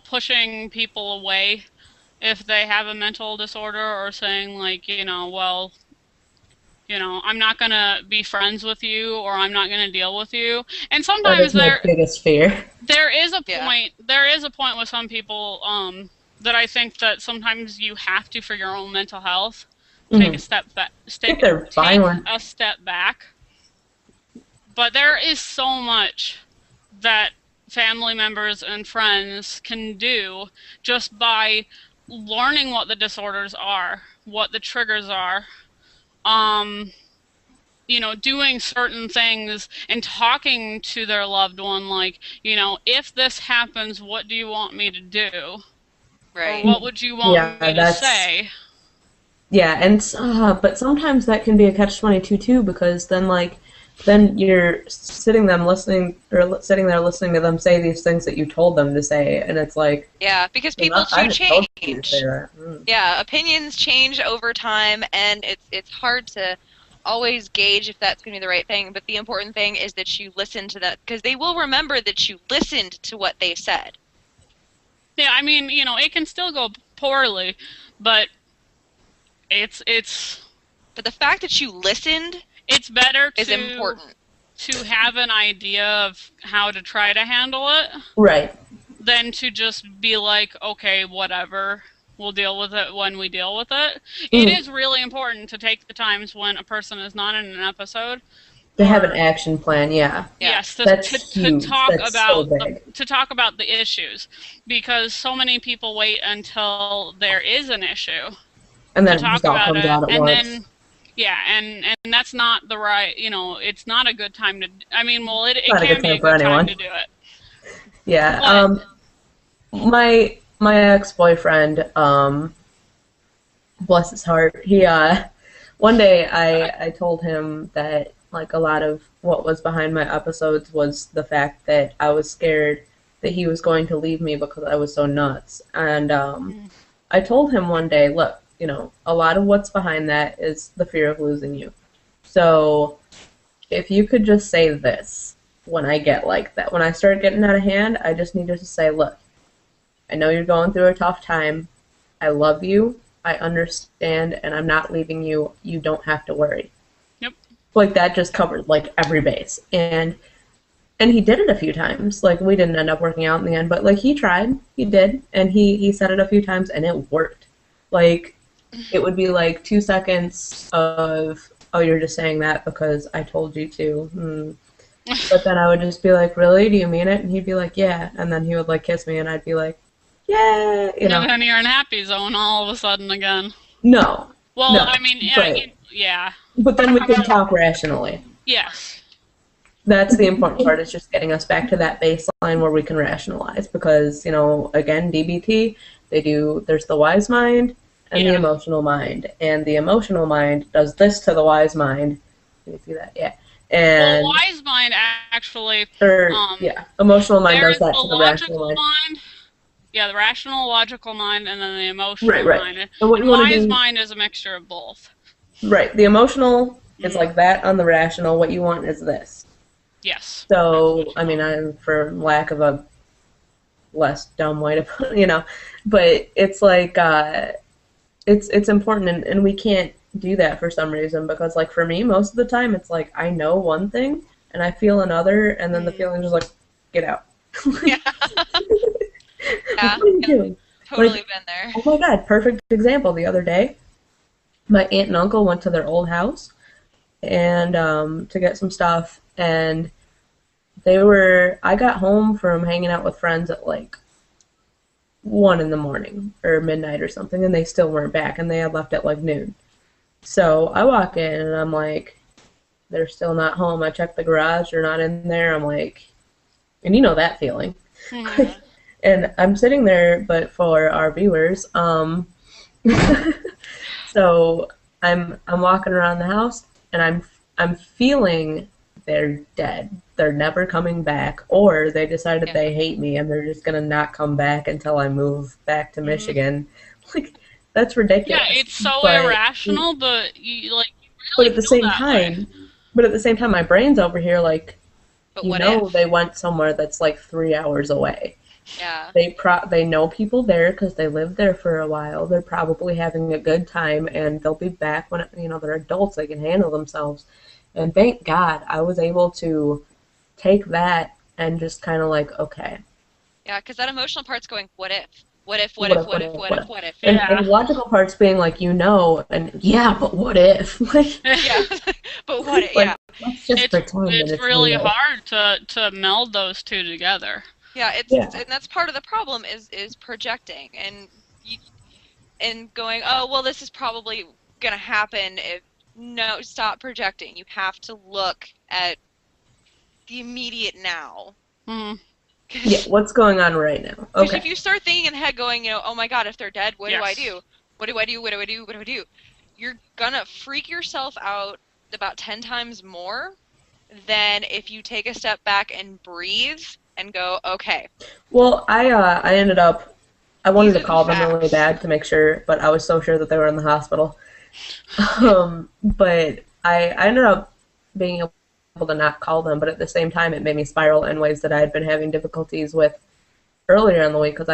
pushing people away if they have a mental disorder, or saying like, well, I'm not gonna be friends with you, or I'm not gonna deal with you. And That sometimes is my biggest fear. there is a Yeah. point with some people, that I think that sometimes you have to, for your own mental health, take a Mhm. step back, If they're take violent. a step back. But there is so much that family members and friends can do just by learning what the disorders are, what the triggers are, um, doing certain things and talking to their loved one, like, if this happens, what do you want me to do? Or Right. what would you want Yeah, me to that's say? yeah, and but sometimes that can be a catch-22 too, because then you're sitting there listening to them say these things that you told them to say, and it's like, Yeah, because well, people I do just told you to say change. that. Yeah, opinions change over time, and it's hard to always gauge if that's going to be the right thing. But the important thing is that you listen to that, because they will remember that you listened to what they said. Yeah, I mean, it can still go poorly, but it's But the fact that you listened it's better is important. to have an idea of how to try to handle it Right. than to just be like, okay, whatever, we'll deal with it when we deal with it. It Mhm. is really important to take the times when a person is not in an episode, To have an or action plan, yeah. Yeah. yes, That's huge. That's so big. to talk about the issues, because so many people wait until there is an issue And to then it talk just all about comes it, out at and once. then yeah, and that's not the right, it's not a good time to, I mean, well, it Not a can good be a time for good time anyone. to do it, Yeah. but My ex-boyfriend, bless his heart, he one day I told him that like a lot of what was behind my episodes was the fact that I was scared that he was going to leave me because I was so nuts. And I told him one day, look, a lot of what's behind that is the fear of losing you. So if you could just say this when I get like that, when I start getting out of hand, I just need you to say, look, I know you're going through a tough time. I love you. I understand, and I'm not leaving you. You don't have to worry. yep. Like that just covered like every base. And he did it a few times. Like we didn't end up working out in the end, but like he tried. He did, and he said it a few times and it worked. Like it would be like 2 seconds of, oh, you're just saying that because I told you to. But then I would just be like, really? Do you mean it? And he'd be like, yeah. And then he would like kiss me and I'd be like, yeah, And then you're in happy zone all of a sudden again. No. Well, No. I mean, But, yeah. but then we can talk rationally. Yes. That's the important part, is just getting us back to that baseline where we can rationalize. Because, again, DBT, there's the wise mind and the emotional mind. And the emotional mind does this to the wise mind. Can you see that? Yeah. And, well, wise mind actually. emotional mind there does is that the to the rational logical mind. mind. Yeah, the rational, logical mind, and then the emotional Right. mind. And what And you want to wise do, mind is a mixture of both. right? The emotional is like that on the rational. What you want is this. Yes. So, I mean, I'm for lack of a less dumb way to put, but it's like it's important, and we can't do that for some reason, because like for me, most of the time, it's like I know one thing and I feel another, and then the feeling is just like, get out. Yeah. What are you doing? Totally been there. Oh my god, perfect example. The other day, my aunt and uncle went to their old house and to get some stuff, and I got home from hanging out with friends at like 1 in the morning or midnight or something, and they still weren't back, and they had left at like noon. So I walk in and I'm like, they're still not home. I check the garage, they're not in there. I'm like, and you know that feeling. Mm-hmm. And I'm sitting there, but for our viewers, so I'm walking around the house and I'm feeling they're dead. they're never coming back, or they decided Yeah. they hate me and they're just gonna not come back until I move back to Michigan. Like, that's ridiculous. Yeah, it's so But irrational, but you but really at the feel same that way. time, my brain's over here like, But you what know, if? they went somewhere that's like 3 hours away. Yeah. They know people there because they lived there for a while. They're probably having a good time, and they'll be back when, you know, they're adults. They can handle themselves. And thank God I was able to take that and just kind of like, okay, Yeah, because that emotional part's going, what if? What if, what what if, if, what what if, if, what what if, if? what if? And, Yeah. and the logical part's being like, you know, and yeah, but what if? Like, Yeah. But what if? like, Yeah. let's just pretend that It's it's really real. hard to meld those two together. Yeah, Yeah. and that's part of the problem is projecting and going, oh well, this is probably gonna happen. If no, stop projecting. You have to look at the immediate now. Mm, Yeah, what's going on right now? Because if Okay. you start thinking in the head, going, oh my God, if they're dead, what do I yes. do? What do I do? What do I do? What do I do? You're gonna freak yourself out about 10 times more than if you take a step back and breathe and go, okay, Well, I ended up, I wanted these to are the call them really facts. bad to make sure, but I was so sure that they were in the hospital. But I ended up being able to not call them, but at the same time, it made me spiral in ways that I had been having difficulties with earlier in the week because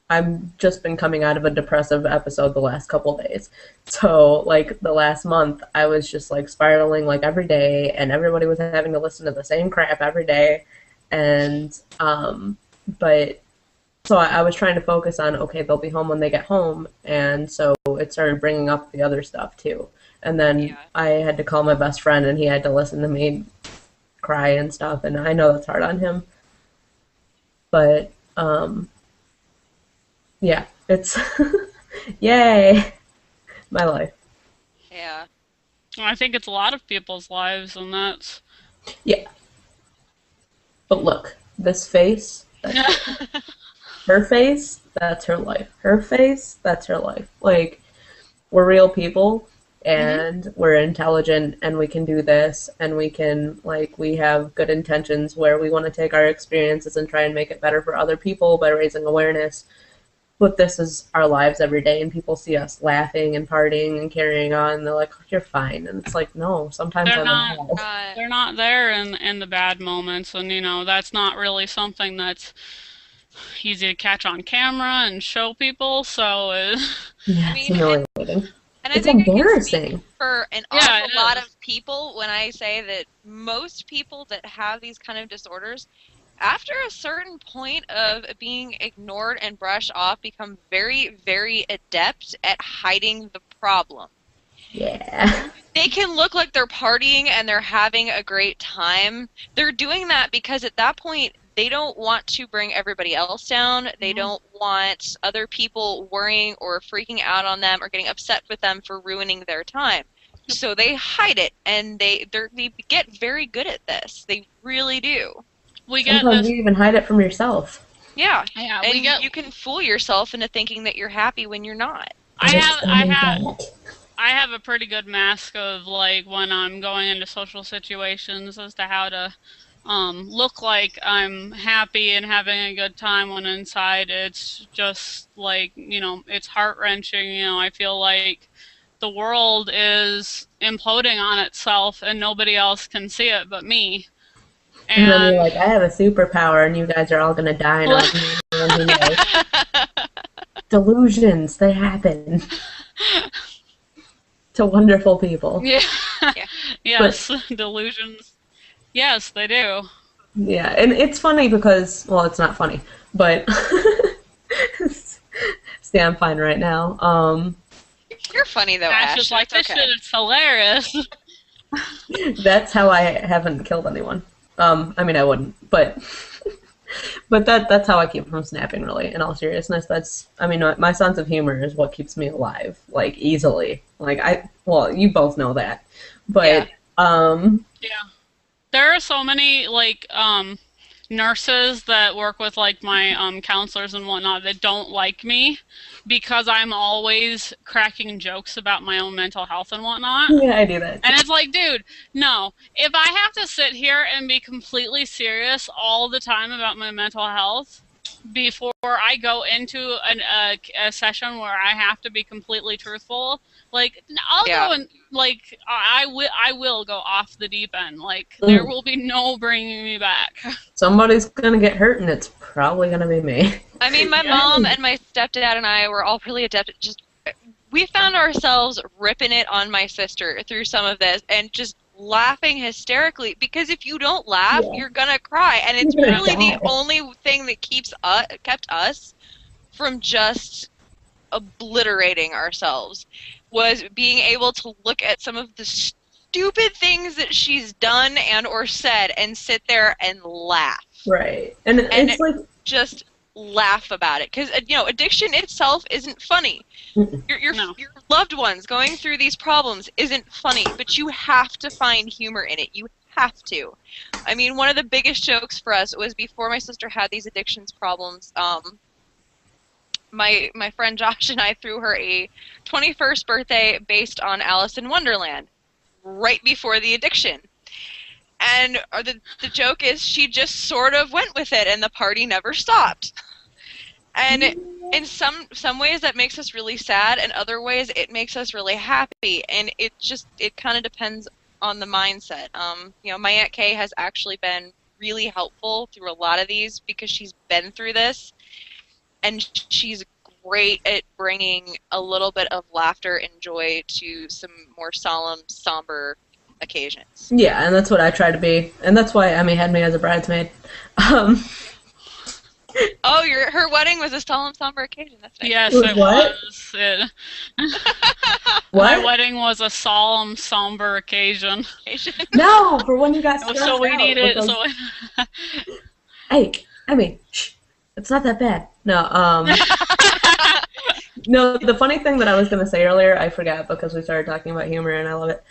I've just been coming out of a depressive episode the last couple days. So, like, the last month, I was just, like, spiraling, like, every day, and everybody was having to listen to the same crap every day. And, but, so I was trying to focus on, okay, they'll be home when they get home, and so it started bringing up the other stuff, too. And then Yeah. I had to call my best friend, and he had to listen to me cry and stuff, and I know that's hard on him. But, yeah, it's, yay, my life. Yeah. I think it's a lot of people's lives, and that's Yeah, but look, this face, her face, that's her life. Her face, that's her life. Like, we're real people, and we're intelligent, and we can do this, and we can, like, we have good intentions where we want to take our experiences and try and make it better for other people by raising awareness. But this is our lives every day, and people see us laughing and partying and carrying on, and they're like, oh, you're fine. And it's like, no, sometimes they're I'm not mad. they're not there in the bad moments, and that's not really something that's easy to catch on camera and show people. So Yeah, I it's mean, humiliating. and I It's think I can speak embarrassing. for an Yeah, awful it lot is. of people when I say that most people that have these kind of disorders, after a certain point of being ignored and brushed off, become very, very adept at hiding the problem. Yeah. They can look like they're partying and they're having a great time. They're doing that because at that point, they don't want to bring everybody else down. They don't want other people worrying or freaking out on them or getting upset with them for ruining their time. So they hide it, and they get very good at this. They really do. we get Sometimes this. you even hide it from yourself. Yeah. Yeah, And we get. you can fool yourself into thinking that you're happy when you're not. I have a pretty good mask of like when I'm going into social situations as to how to look like I'm happy and having a good time when inside it's just like, it's heart wrenching. I feel like the world is imploding on itself and nobody else can see it but me. And then you're And like, I have a superpower, and you guys are all gonna die, and I'll be the one who knows. Delusions, they happen to wonderful people. yeah, Yeah. yes, delusions. Yes, they do. Yeah, and it's funny because, well, it's not funny, but see, I'm fine right now. You're funny though, Ash Ash. is like, It's this okay. shit is hilarious. That's how I haven't killed anyone. I mean, I wouldn't, but that's how I keep from snapping. Really, in all seriousness, I mean, my sense of humor is what keeps me alive, like easily. Like well, you both know that, but Yeah. Yeah. There are so many, like, nurses that work with like my counselors and whatnot that don't like me because I'm always cracking jokes about my own mental health and whatnot. Yeah, I do that too. And it's like, dude, no. If I have to sit here and be completely serious all the time about my mental health before I go into a session where I have to be completely truthful, like I'll Yeah. go and like I will go off the deep end. Like there Mm. will be no bringing me back. Somebody's gonna get hurt, and it's probably gonna be me. I mean, my mom and my stepdad and I were all really adept at just. We found ourselves ripping it on my sister through some of this and just laughing hysterically because if you don't laugh, Yeah. you're gonna cry, and it's You're gonna really the die. only thing that kept us from just obliterating ourselves was being able to look at some of the stupid things that she's done and or said and sit there and laugh. Right, and it's like Just laugh about it because addiction itself isn't funny. Your No. your loved ones going through these problems isn't funny, but you have to find humor in it. You have to. I mean, one of the biggest jokes for us was before my sister had these addictions problems. My friend Josh and I threw her a 21st birthday based on Alice in Wonderland, right before the addiction. And the joke is she just sort of went with it, and the party never stopped. And in some ways that makes us really sad, and other ways it makes us really happy. And it kind of depends on the mindset. My Aunt Kay has actually been really helpful through a lot of these because she's been through this, and she's great at bringing a little bit of laughter and joy to some more solemn, somber occasions. yeah, and that's what I try to be, and that's why Emmy had me as a bridesmaid. Oh, her wedding was a solemn, somber occasion. That's nice. Yes, It it what? was. My What? wedding was a solemn, somber occasion. No, for when you got stressed So we out needed. because- So Hey, Emmy, shh, it's not that bad. No, no. The funny thing that I was gonna say earlier, I forgot because we started talking about humor, and I love it.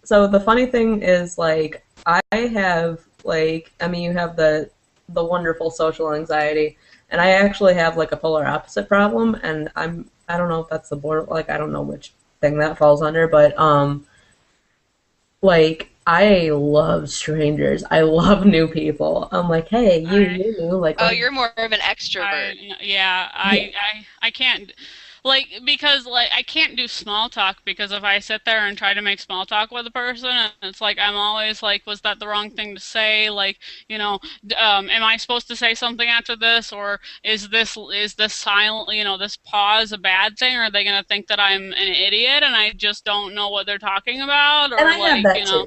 So the funny thing is, like, I have, like, I mean, you have the wonderful social anxiety, and I actually have like a polar opposite problem, and I don't know if that's the border, like, I don't know which thing that falls under, but like, I love strangers. I love new people. I'm like, hey, you knew, like, Oh, you're more of an extrovert. I can't, like, because like I can't do small talk because if I sit there and try to make small talk with a person, and it's like I'm always like, was that the wrong thing to say? Like, am I supposed to say something after this, or is this silent? This pause a bad thing? Or are they gonna think that I'm an idiot and I just don't know what they're talking about? Or and I have like, that too.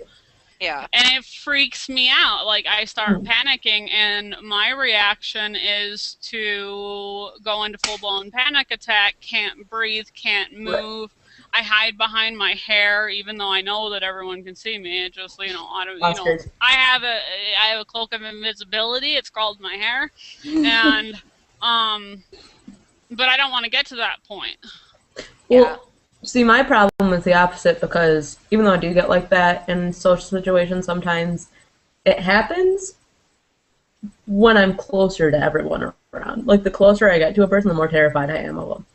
Yeah. and it freaks me out. Like I start panicking, and my reaction is to go into full-blown panic attack. Can't breathe, can't move. I hide behind my hair, even though I know that everyone can see me. It just, I don't, Oscars. I have a cloak of invisibility. It's called my hair, and but I don't want to get to that point. Well, see, my problem is the opposite because even though I do get like that in social situations sometimes, it happens when I'm closer to everyone around. Like, the closer I get to a person, the more terrified I am of them.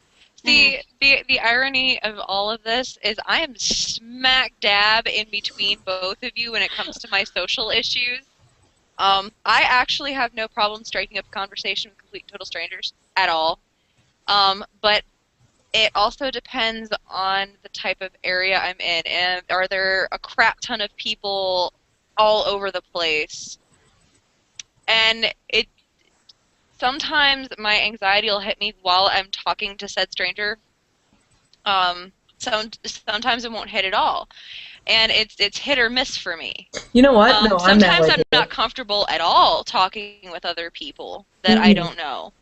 The irony of all of this is I am smack dab in between both of you when it comes to my social issues. I actually have no problem striking up a conversation with complete total strangers at all. But it also depends on the type of area I'm in. And are there a crap ton of people all over the place? And sometimes my anxiety will hit me while I'm talking to said stranger. Sometimes it won't hit at all. And it's hit or miss for me. You know what? No, I'm not sometimes like I'm you. not comfortable at all talking with other people that I don't know.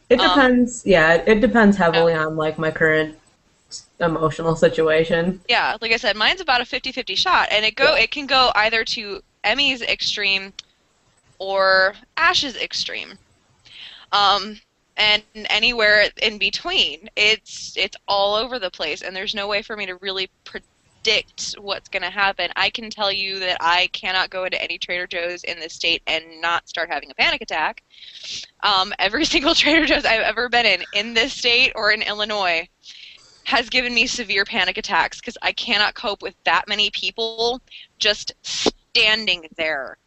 It depends. Yeah, it depends heavily on, like, my current emotional situation. Yeah, like I said, mine's about a 50-50 shot, and it can go either to Emmy's extreme or Ash's extreme. And anywhere in between. It's all over the place, and there's no way for me to really predict what's going to happen. I can tell you that I cannot go into any Trader Joe's in this state and not start having a panic attack. Every single Trader Joe's I've ever been in this state or in Illinois, has given me severe panic attacks because I cannot cope with that many people just standing there.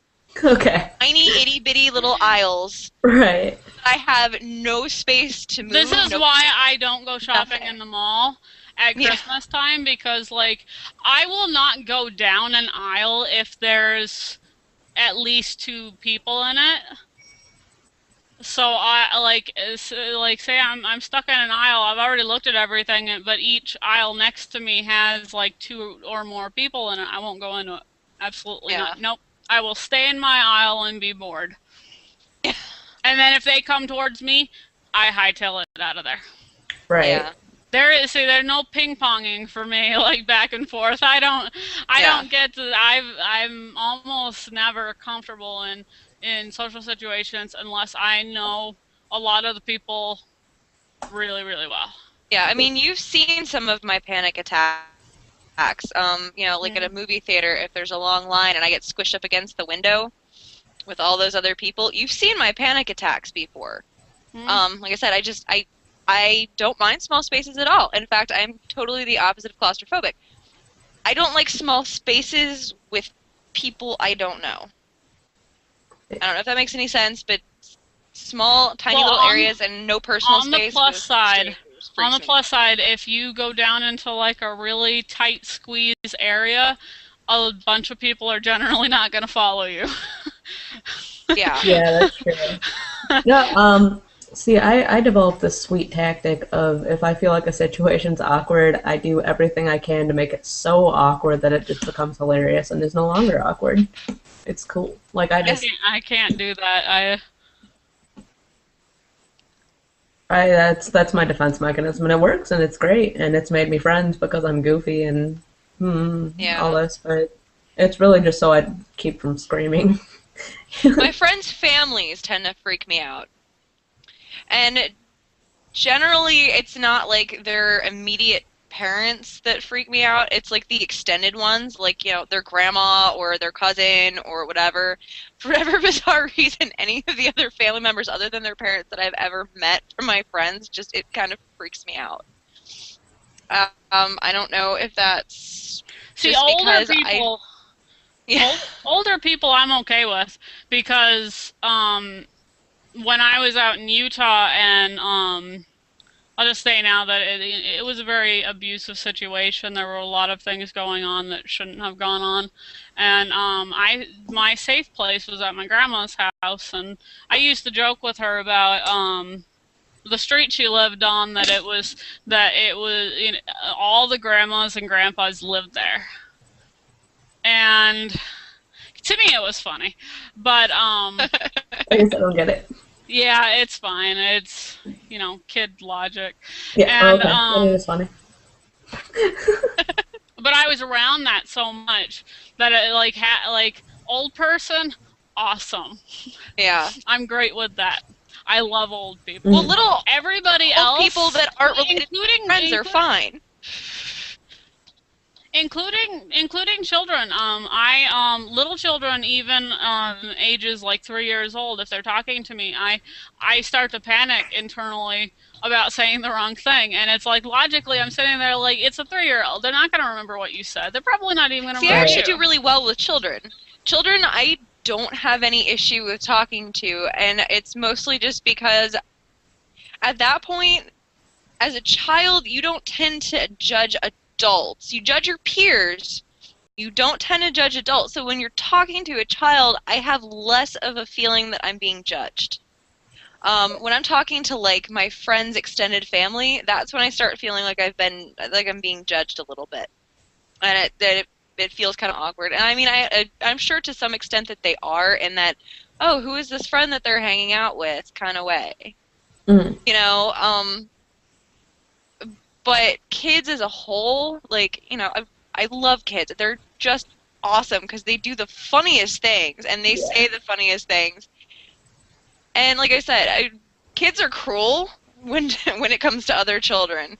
Okay. Tiny itty bitty little aisles. Right. I have no space to move. This is why I don't go shopping Nothing. in the mall at Christmas time, because like I will not go down an aisle if there's at least 2 people in it. So I like say I'm stuck in an aisle. I've already looked at everything, but each aisle next to me has like 2 or more people in it. I won't go into it. Absolutely not. Nope. I will stay in my aisle and be bored. And then if they come towards me, I hightail it out of there. Right. Yeah. There's no ping ponging for me, like back and forth. I don't get to. I'm almost never comfortable in social situations unless I know a lot of the people really, really well. Yeah, I mean, you've seen some of my panic attacks. Like at a movie theater, if there's a long line and I get squished up against the window with all those other people, you've seen my panic attacks before. Like I said, I don't mind small spaces at all. In fact, I'm totally the opposite of claustrophobic. I don't like small spaces with people I don't know. I don't know if that makes any sense, but small, tiny little areas and no personal space. On the plus side, if you go down into like a really tight squeeze area, a bunch of people are generally not going to follow you. Yeah. Yeah, that's true. No, see, I developed this sweet tactic of if I feel like a situation's awkward, I do everything I can to make it so awkward that it just becomes hilarious and is no longer awkward. It's cool. Like I can't do that. that's my defense mechanism, and it works, and it's great, and it's made me friends because I'm goofy and all this, but it's really just so I keep from screaming. My friends' families tend to freak me out. And generally, it's not like their immediate parents that freak me out. It's like the extended ones, like, their grandma or their cousin or whatever. For whatever bizarre reason, any of the other family members other than their parents that I've ever met from my friends, it kind of freaks me out. I don't know if that's See, just older because people... Yeah. Older people I'm okay with because when I was out in Utah and I'll just say now that it was a very abusive situation. There were a lot of things going on that shouldn't have gone on. And my safe place was at my grandma's house, and I used to joke with her about the street she lived on that it was all the grandmas and grandpas lived there. And to me, it was funny, but I guess I don't get it. yeah, it's fine. It's kid logic. Yeah, and, it is funny. But I was around that so much that it old person, awesome. Yeah. I'm great with that. I love old people. Well, everybody old else, people that aren't related to friends are fine. Including children. Little children, even ages like 3 years old, if they're talking to me, I start to panic internally about saying the wrong thing, and it's like logically I'm sitting there like it's a 3-year-old. They're not going to remember what you said. They're probably not even going to remember. See, I actually do really well with children. Children, I don't have any issue with talking to, and it's mostly just because at that point, as a child, you don't tend to judge adults. You judge your peers. You don't tend to judge adults. So when you're talking to a child, I have less of a feeling that I'm being judged. When I'm talking to like my friend's extended family, that's when I start feeling like I'm being judged a little bit, and it feels kind of awkward. And I mean, I'm sure to some extent that they are in that, oh, who is this friend that they're hanging out with kind of way, But kids as a whole, I love kids. They're just awesome because they do the funniest things and they say the funniest things. And like I said, kids are cruel when it comes to other children.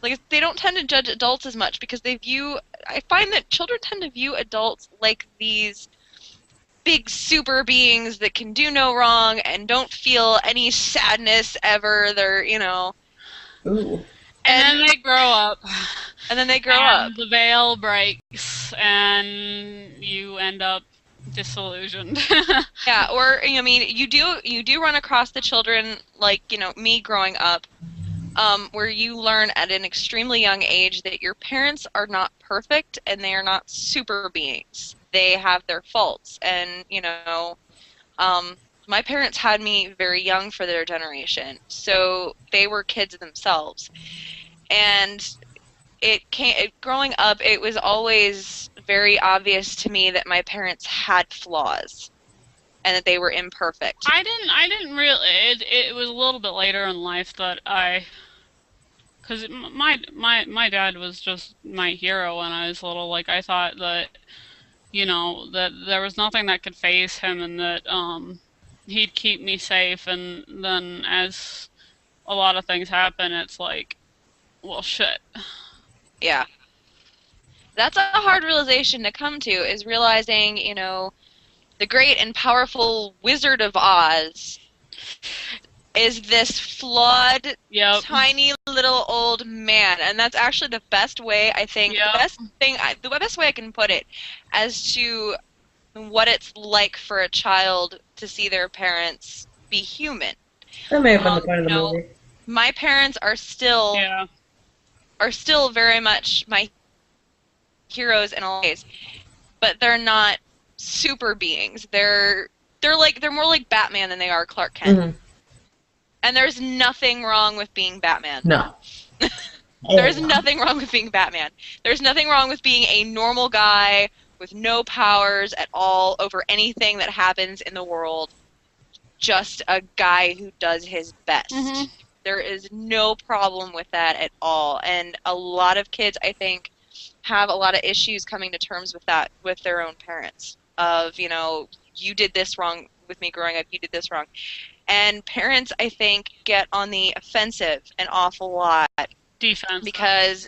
Like, they don't tend to judge adults as much because I find that children tend to view adults like these big super beings that can do no wrong and don't feel any sadness ever. They're, Ooh. And then they grow up. And then they grow up. And the veil breaks, and you end up disillusioned. Yeah, or I mean, you do run across the children like me growing up, where you learn at an extremely young age that your parents are not perfect and they are not super beings. They have their faults, and my parents had me very young for their generation, so they were kids themselves, and growing up, it was always very obvious to me that my parents had flaws and that they were imperfect. I didn't really. It was a little bit later in life that because my dad was just my hero when I was little. Like, I thought that that there was nothing that could faze him, and that he'd keep me safe. And then as a lot of things happen, it's like, well, shit. Yeah. That's a hard realization to come to, is realizing, the great and powerful Wizard of Oz is this flawed, Yep. tiny little old man. And that's actually the best way, I think, Yep. the best way I can put it as to what it's like for a child to see their parents be human. That may have been the point of the movie. My parents are still very much my heroes in all ways, but they're not super beings. They're more like Batman than they are Clark Kent. Mm-hmm. And there's nothing wrong with being Batman. No. There's nothing wrong with being Batman. There's nothing wrong with being a normal guy with no powers at all over anything that happens in the world. Just a guy who does his best. Mm-hmm. There is no problem with that at all. And a lot of kids, I think, have a lot of issues coming to terms with that with their own parents. Of, you did this wrong with me growing up, you did this wrong. And parents, I think, get on the offensive an awful lot. Defensive. Because,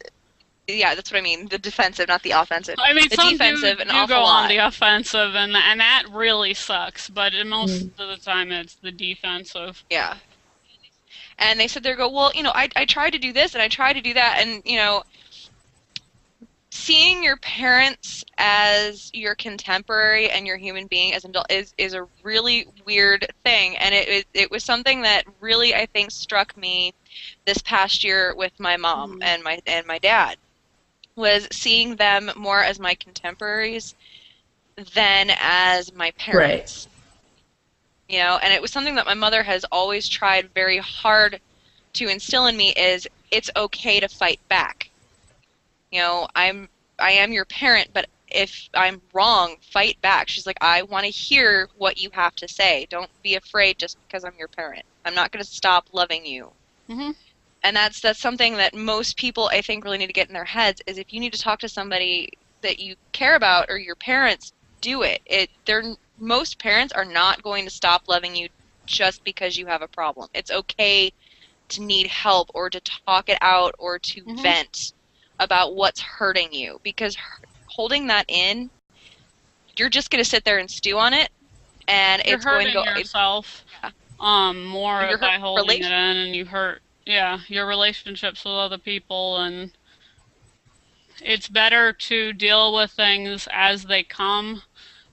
yeah, that's what I mean. The defensive, not the offensive. I mean, the some defensive, do an awful go lot. on the offensive, and that really sucks. But most of the time, it's the defensive. Yeah. And they sit there and go, well, I tried to do this and I tried to do that. And, seeing your parents as your contemporary and your human being as an adult is a really weird thing. And it was something that really, I think, struck me this past year with my mom and my dad, was seeing them more as my contemporaries than as my parents. Right. And it was something that my mother has always tried very hard to instill in me, is it's okay to fight back. I am your parent, but if I'm wrong, fight back. She's like, I want to hear what you have to say. Don't be afraid just because I'm your parent. I'm not going to stop loving you. Mm-hmm. And that's something that most people, I think, really need to get in their heads, is if you need to talk to somebody that you care about, or your parents, do it. Most parents are not going to stop loving you just because you have a problem. It's okay to need help, or to talk it out, or to vent about what's hurting you, because holding that in, you're just going to sit there and stew on it, and you're it's going to go yourself more by holding it in, and you hurt your relationships with other people. And it's better to deal with things as they come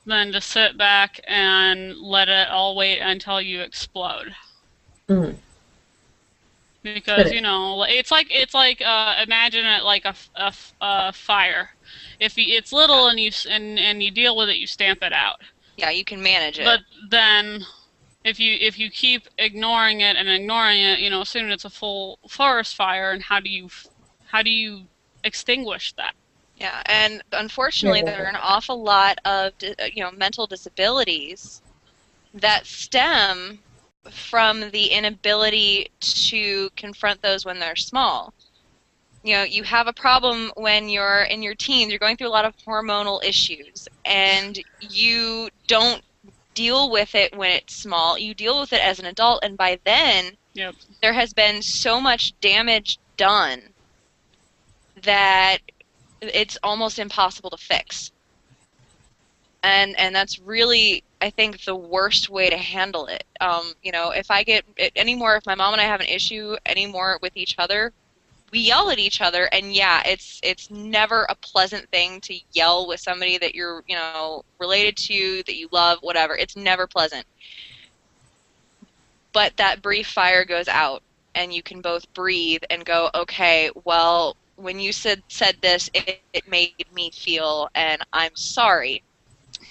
than to sit back and let it all wait until you explode. Mm-hmm. Because it's like imagine it like a fire. If it's little and you deal with it, you stamp it out. Yeah, you can manage it. But then, if you keep ignoring it, soon it's a full forest fire. And how do you extinguish that? Yeah, and unfortunately, there are an awful lot of mental disabilities that stem from the inability to confront those when they're small. You have a problem when you're in your teens, you're going through a lot of hormonal issues, and you don't deal with it when it's small. You deal with it as an adult, and by then, there has been so much damage done that it's almost impossible to fix. And that's really, I think, the worst way to handle it. You know, if I get anymore, if my mom and I have an issue anymore with each other, we yell at each other, and yeah, it's never a pleasant thing to yell with somebody that you're, you know, related to, that you love, whatever. It's never pleasant. But that brief fire goes out, and you can both breathe and go, okay, well, when you said this, it made me feel, and I'm sorry.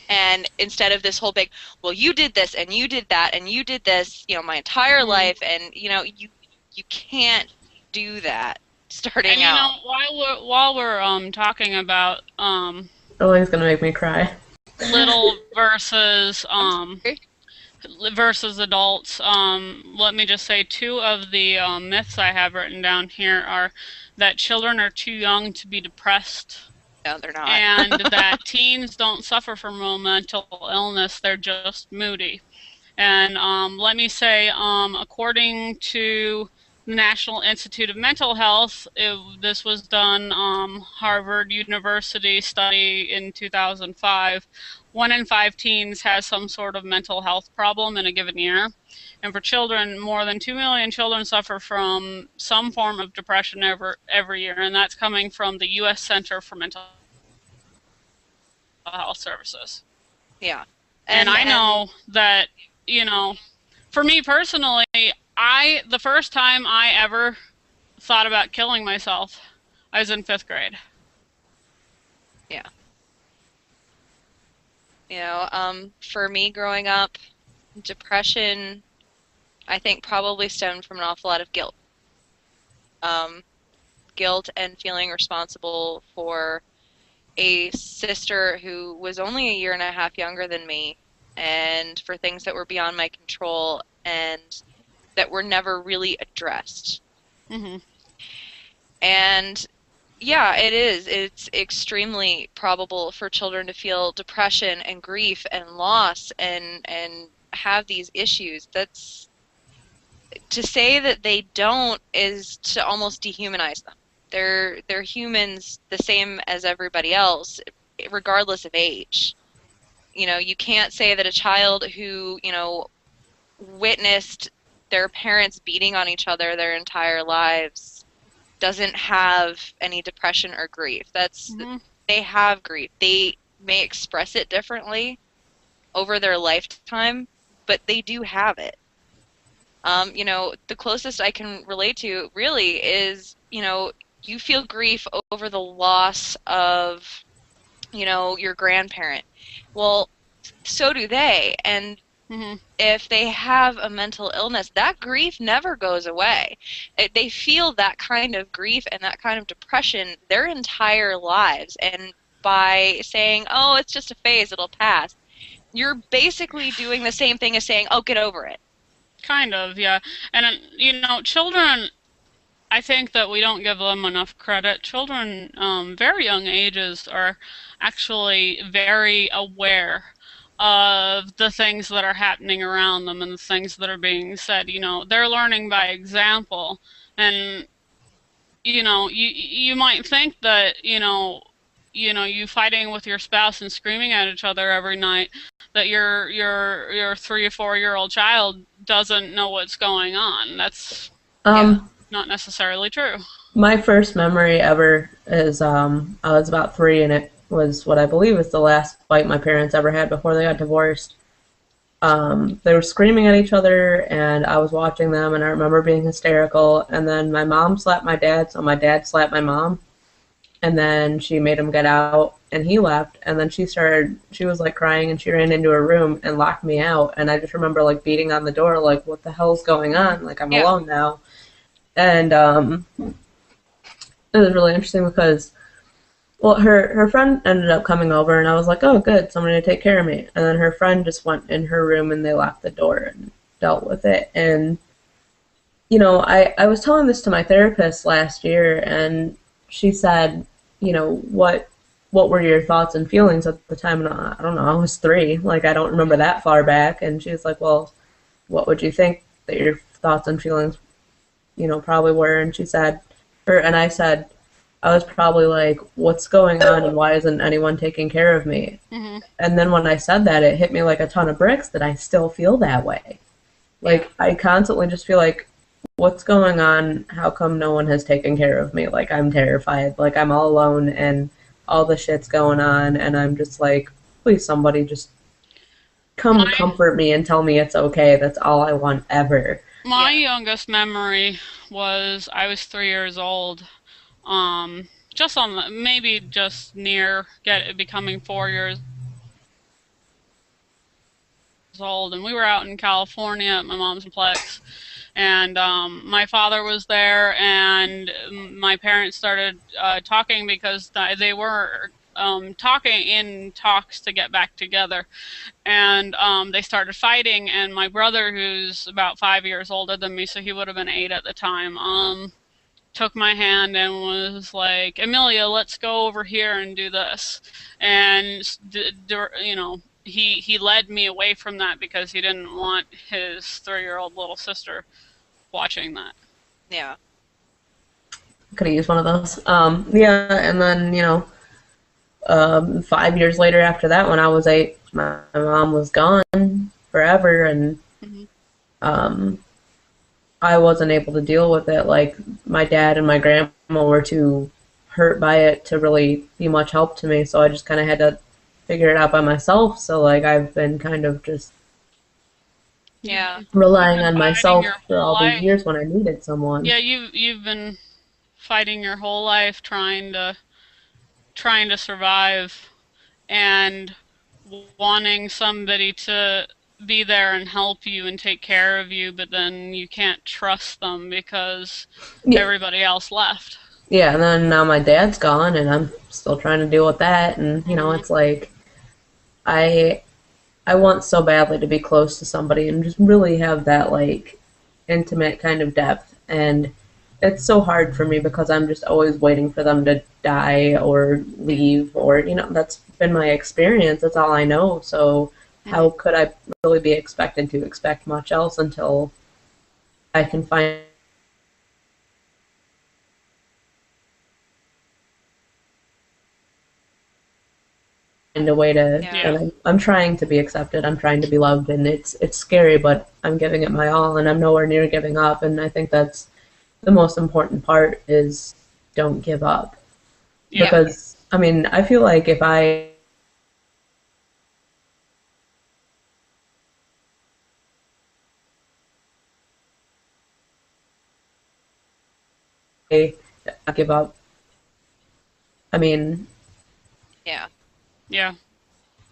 And instead of this whole big, well, you did this and you did that and you did this, you know, my entire life, and you know, you can't do that starting And you out. know, while we're talking about Ellie's gonna make me cry. little versus sorry? versus adults, let me just say 2 of the myths I have written down here are that children are too young to be depressed. No, they're not. And that teens don't suffer from a mental illness, they're just moody. And let me say, according to the National Institute of Mental Health, this was done, Harvard University study in 2005. 1 in 5 teens has some sort of mental health problem in a given year. And for children, more than 2 million children suffer from some form of depression every year, and that's coming from the U.S. Center for Mental Health Services. Yeah. And I know that, you know, for me personally, the first time I ever thought about killing myself, I was in 5th grade. Yeah. You know, for me growing up, depression, I think, probably stemmed from an awful lot of guilt. Guilt and feeling responsible for a sister who was only a year and a half younger than me, and for things that were beyond my control and that were never really addressed. Mm-hmm. And yeah, it is. It's extremely probable for children to feel depression and grief and loss and have these issues. That's, to say that they don't is to almost dehumanize them. They're humans the same as everybody else, regardless of age. You know, you can't say that a child who, you know, witnessed their parents beating on each other their entire lives doesn't have any depression or grief. That's, they have grief. They may express it differently over their lifetime, but they do have it. You know, the closest I can relate to really is, you know, you feel grief over the loss of, you know, your grandparent. Well, so do they. And if they have a mental illness, that grief never goes away. They feel that kind of grief and that kind of depression their entire lives. And by saying, oh, it's just a phase, it'll pass, you're basically doing the same thing as saying, oh, get over it. Kind of, yeah. And, you know, children, I think that we don't give them enough credit. Children, very young ages, are actually very aware of the things that are happening around them and the things that are being said. You know, they're learning by example. And, you know, you might think that, you fighting with your spouse and screaming at each other every night, that your 3 or 4 year old child doesn't know what's going on. That's not necessarily true. My first memory ever is I was about 3, and it was what I believe is the last fight my parents ever had before they got divorced. They were screaming at each other, and I was watching them, and I remember being hysterical. And then my mom slapped my dad, so my dad slapped my mom. And then she made him get out, and he left. And then she was like crying, and she ran into her room and locked me out. And I just remember like beating on the door, like, what the hell's going on? Like, I'm alone now. And it was really interesting because, well, her friend ended up coming over, and I was like, oh, good, somebody to take care of me. And then her friend just went in her room, and they locked the door and dealt with it. And, you know, I was telling this to my therapist last year, and she said, you know, what were your thoughts and feelings at the time? And I don't know, I was 3. Like, I don't remember that far back. And she was like, well, what would you think that your thoughts and feelings, you know, probably were? And she said, and I said, I was probably like, what's going on and why isn't anyone taking care of me? Hmm. And then when I said that, it hit me like a ton of bricks that I still feel that way. Like, I constantly just feel like, what's going on? How come no one has taken care of me? Like, I'm terrified. Like, I'm all alone and all the shit's going on, and I'm just like, please, somebody just come My comfort me and tell me it's okay. That's all I want ever. my Yeah. youngest memory was I was 3 years old. Just on maybe just near becoming 4 years old, and we were out in California at my mom's complex, and my father was there, and my parents started talking because they were talking in talks to get back together, and they started fighting, and my brother, who's about 5 years older than me, so he would have been 8 at the time, took my hand and was like, Amelia, let's go over here and do this. And, he led me away from that because he didn't want his 3-year-old little sister watching that. Yeah. Could have used one of those. Yeah, and then, 5 years later after that, when I was 8, my mom was gone forever, and Hmm. um, I wasn't able to deal with it. Like, my dad and my grandma were too hurt by it to really be much help to me, so I just kind of had to figure it out by myself. So, like, I've been kind of just Yeah. You've relying been on fighting myself your for whole all these life. years when I needed someone. Yeah, you've been fighting your whole life trying to survive, and wanting somebody to be there and help you and take care of you, but then you can't trust them because Yeah, everybody else left. yeah, and then now my dad's gone, and I'm still trying to deal with that, and, Hmm. it's like, I I want so badly to be close to somebody and just really have that like intimate kind of depth. And it's so hard for me because I'm just always waiting for them to die or leave or that's been my experience. That's all I know. So Hmm. how could I really be expected to expect much else until I can find a way to Yeah. Yeah. and I'm trying to be accepted. I'm trying to be loved and it's scary, but I'm giving it my all and I'm nowhere near giving up and I think that's the most important part is don't give up. Yeah. Yeah. Because, I mean, I feel like if I give up, I mean, Yeah. Yeah.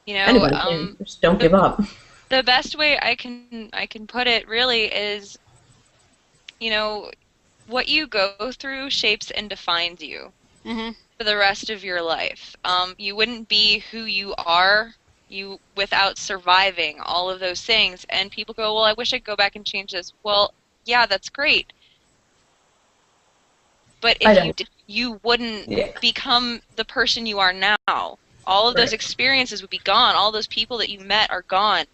You know, anybody can. Just don't the give up. the best way I can put it really is, you know, what you go through shapes and defines you Hmm. for the rest of your life. You wouldn't be who you are without surviving all of those things. And people go, "Well, I wish I could go back and change this." Well, yeah, that's great. But I if you don't. did, you wouldn't Yeah, become the person you are now. All of those right. experiences would be gone. All those people that you met are gone.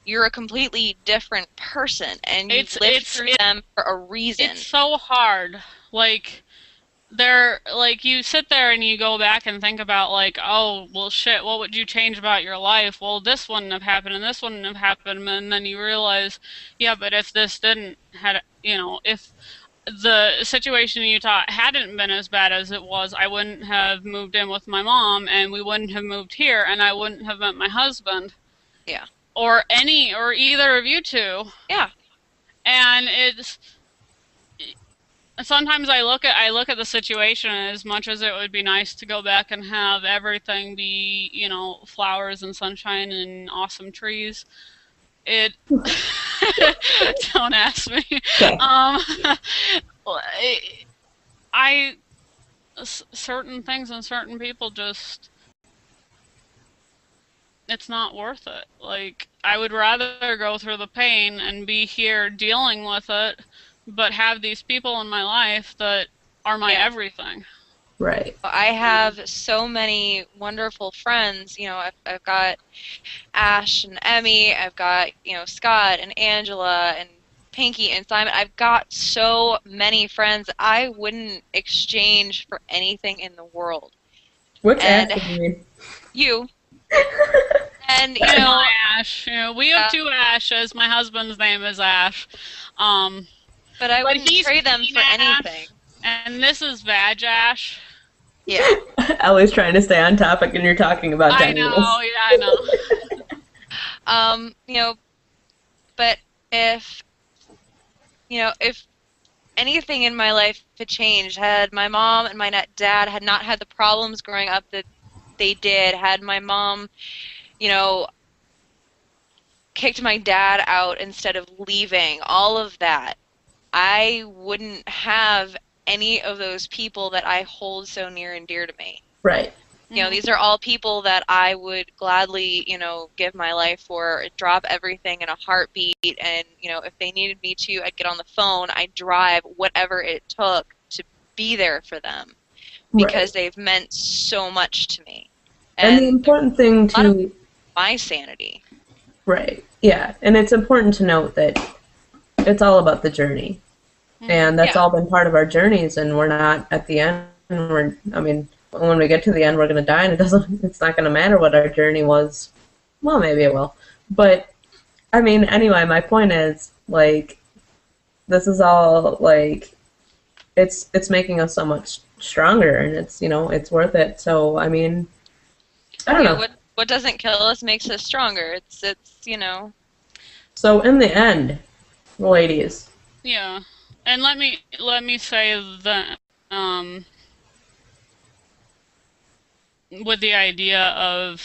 You're a completely different person, and you've It's lived it's through it, them for a it's reason. so hard. Like, you sit there and you go back and think about, like, oh well, shit, what would you change about your life? Well, this wouldn't have happened and this wouldn't have happened, and then you realize, yeah, but if this didn't had if the situation in Utah hadn't been as bad as it was, I wouldn't have moved in with my mom, and we wouldn't have moved here, and I wouldn't have met my husband, Yeah. or either of you two. Yeah. And it's sometimes I look at the situation, and as much as it would be nice to go back and have everything be, flowers and sunshine and awesome trees, it don't ask me. Okay. Um, I certain things and certain people just, it's not worth it. Like, I would rather go through the pain and be here dealing with it, but have these people in my life that are my Yeah. everything. Right. I have so many wonderful friends. I've got Ash and Emmy. I've got, Scott and Angela and Pinky and Simon, I've got so many friends I wouldn't exchange for anything in the world. Which And Ash do you mean? you, and My Ash. We have Yeah. 2 Ashes. My husband's name is Ash. Um, but I but wouldn't he's trade them Teen for Ash, anything. and this is Vag Ash. Yeah. Ellie's trying to stay on topic, and you're talking about I tiny know, yeah, I know. But if if anything in my life had changed, had my mom and my dad had not had the problems growing up that they did, had my mom, kicked my dad out instead of leaving, all of that, I wouldn't have any of those people that I hold so near and dear to me. Right. These are all people that I would gladly, give my life for, drop everything in a heartbeat. And, if they needed me to, I'd get on the phone, I'd drive, whatever it took to be there for them because they've meant so much to me. And the important thing a lot of to my sanity. Right. Yeah. And it's important to note that it's all about the journey. And that's all been part of our journeys, and we're not at the end. When we get to the end, we're going to die, and it's not going to matter what our journey was. Well, maybe it will. But, anyway, my point is, this is all, it's making us so much stronger, and it's worth it. So, I don't know. What doesn't kill us makes us stronger. It's. So, in the end, ladies. Yeah. And let me say that with the idea of,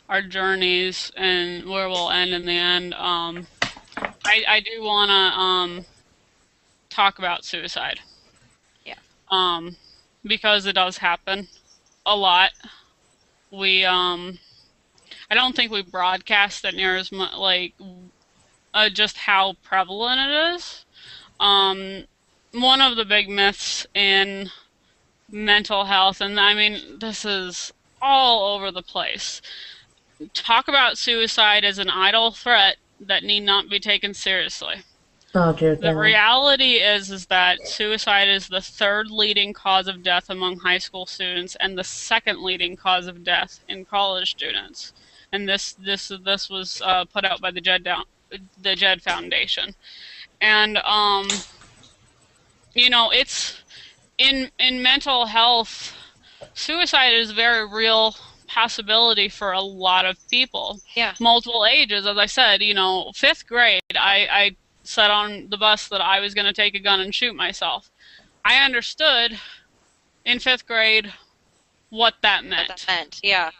our journeys and where we'll end in the end, I do want to talk about suicide. Yeah. Because it does happen a lot. I don't think we broadcast it near as much, just how prevalent it is. One of the big myths in mental health, and this is all over the place. Talk about suicide as an idle threat that need not be taken seriously. Oh, dear The God. reality is that suicide is the 3rd leading cause of death among high school students and the 2nd leading cause of death in college students. And this was put out by the Jed Foundation. And it's in mental health, suicide is a very real possibility for a lot of people. Yeah. Multiple ages, as I said, 5th grade, I said on the bus that I was going to take a gun and shoot myself. I understood in 5th grade what that meant. What that meant, yeah.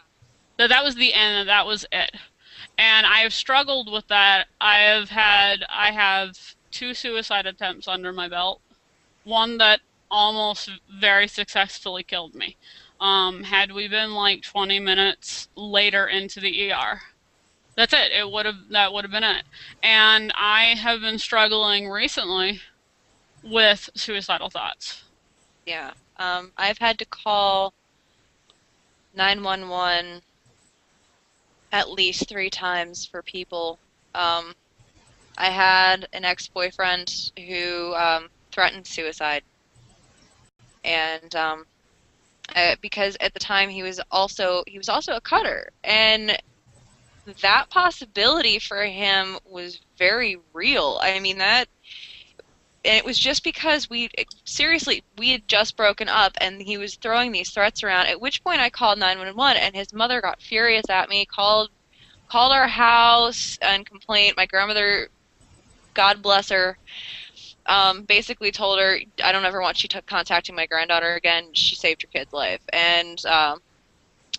That was the end, that was it. And I have struggled with that. I have 2 suicide attempts under my belt. One that almost very successfully killed me. Had we been 20 minutes later into the ER, that's it. That would have been it. And I have been struggling recently with suicidal thoughts. Yeah. I've had to call 911 at least 3 times for people. I had an ex-boyfriend who threatened suicide, and because at the time he was also a cutter, and that possibility for him was very real. That, and it was just because we had just broken up, and he was throwing these threats around. At which point I called 911, and his mother got furious at me, called our house and complained. My grandmother, God bless her, basically told her, I don't ever want you contacting my granddaughter again. She saved your kid's life. And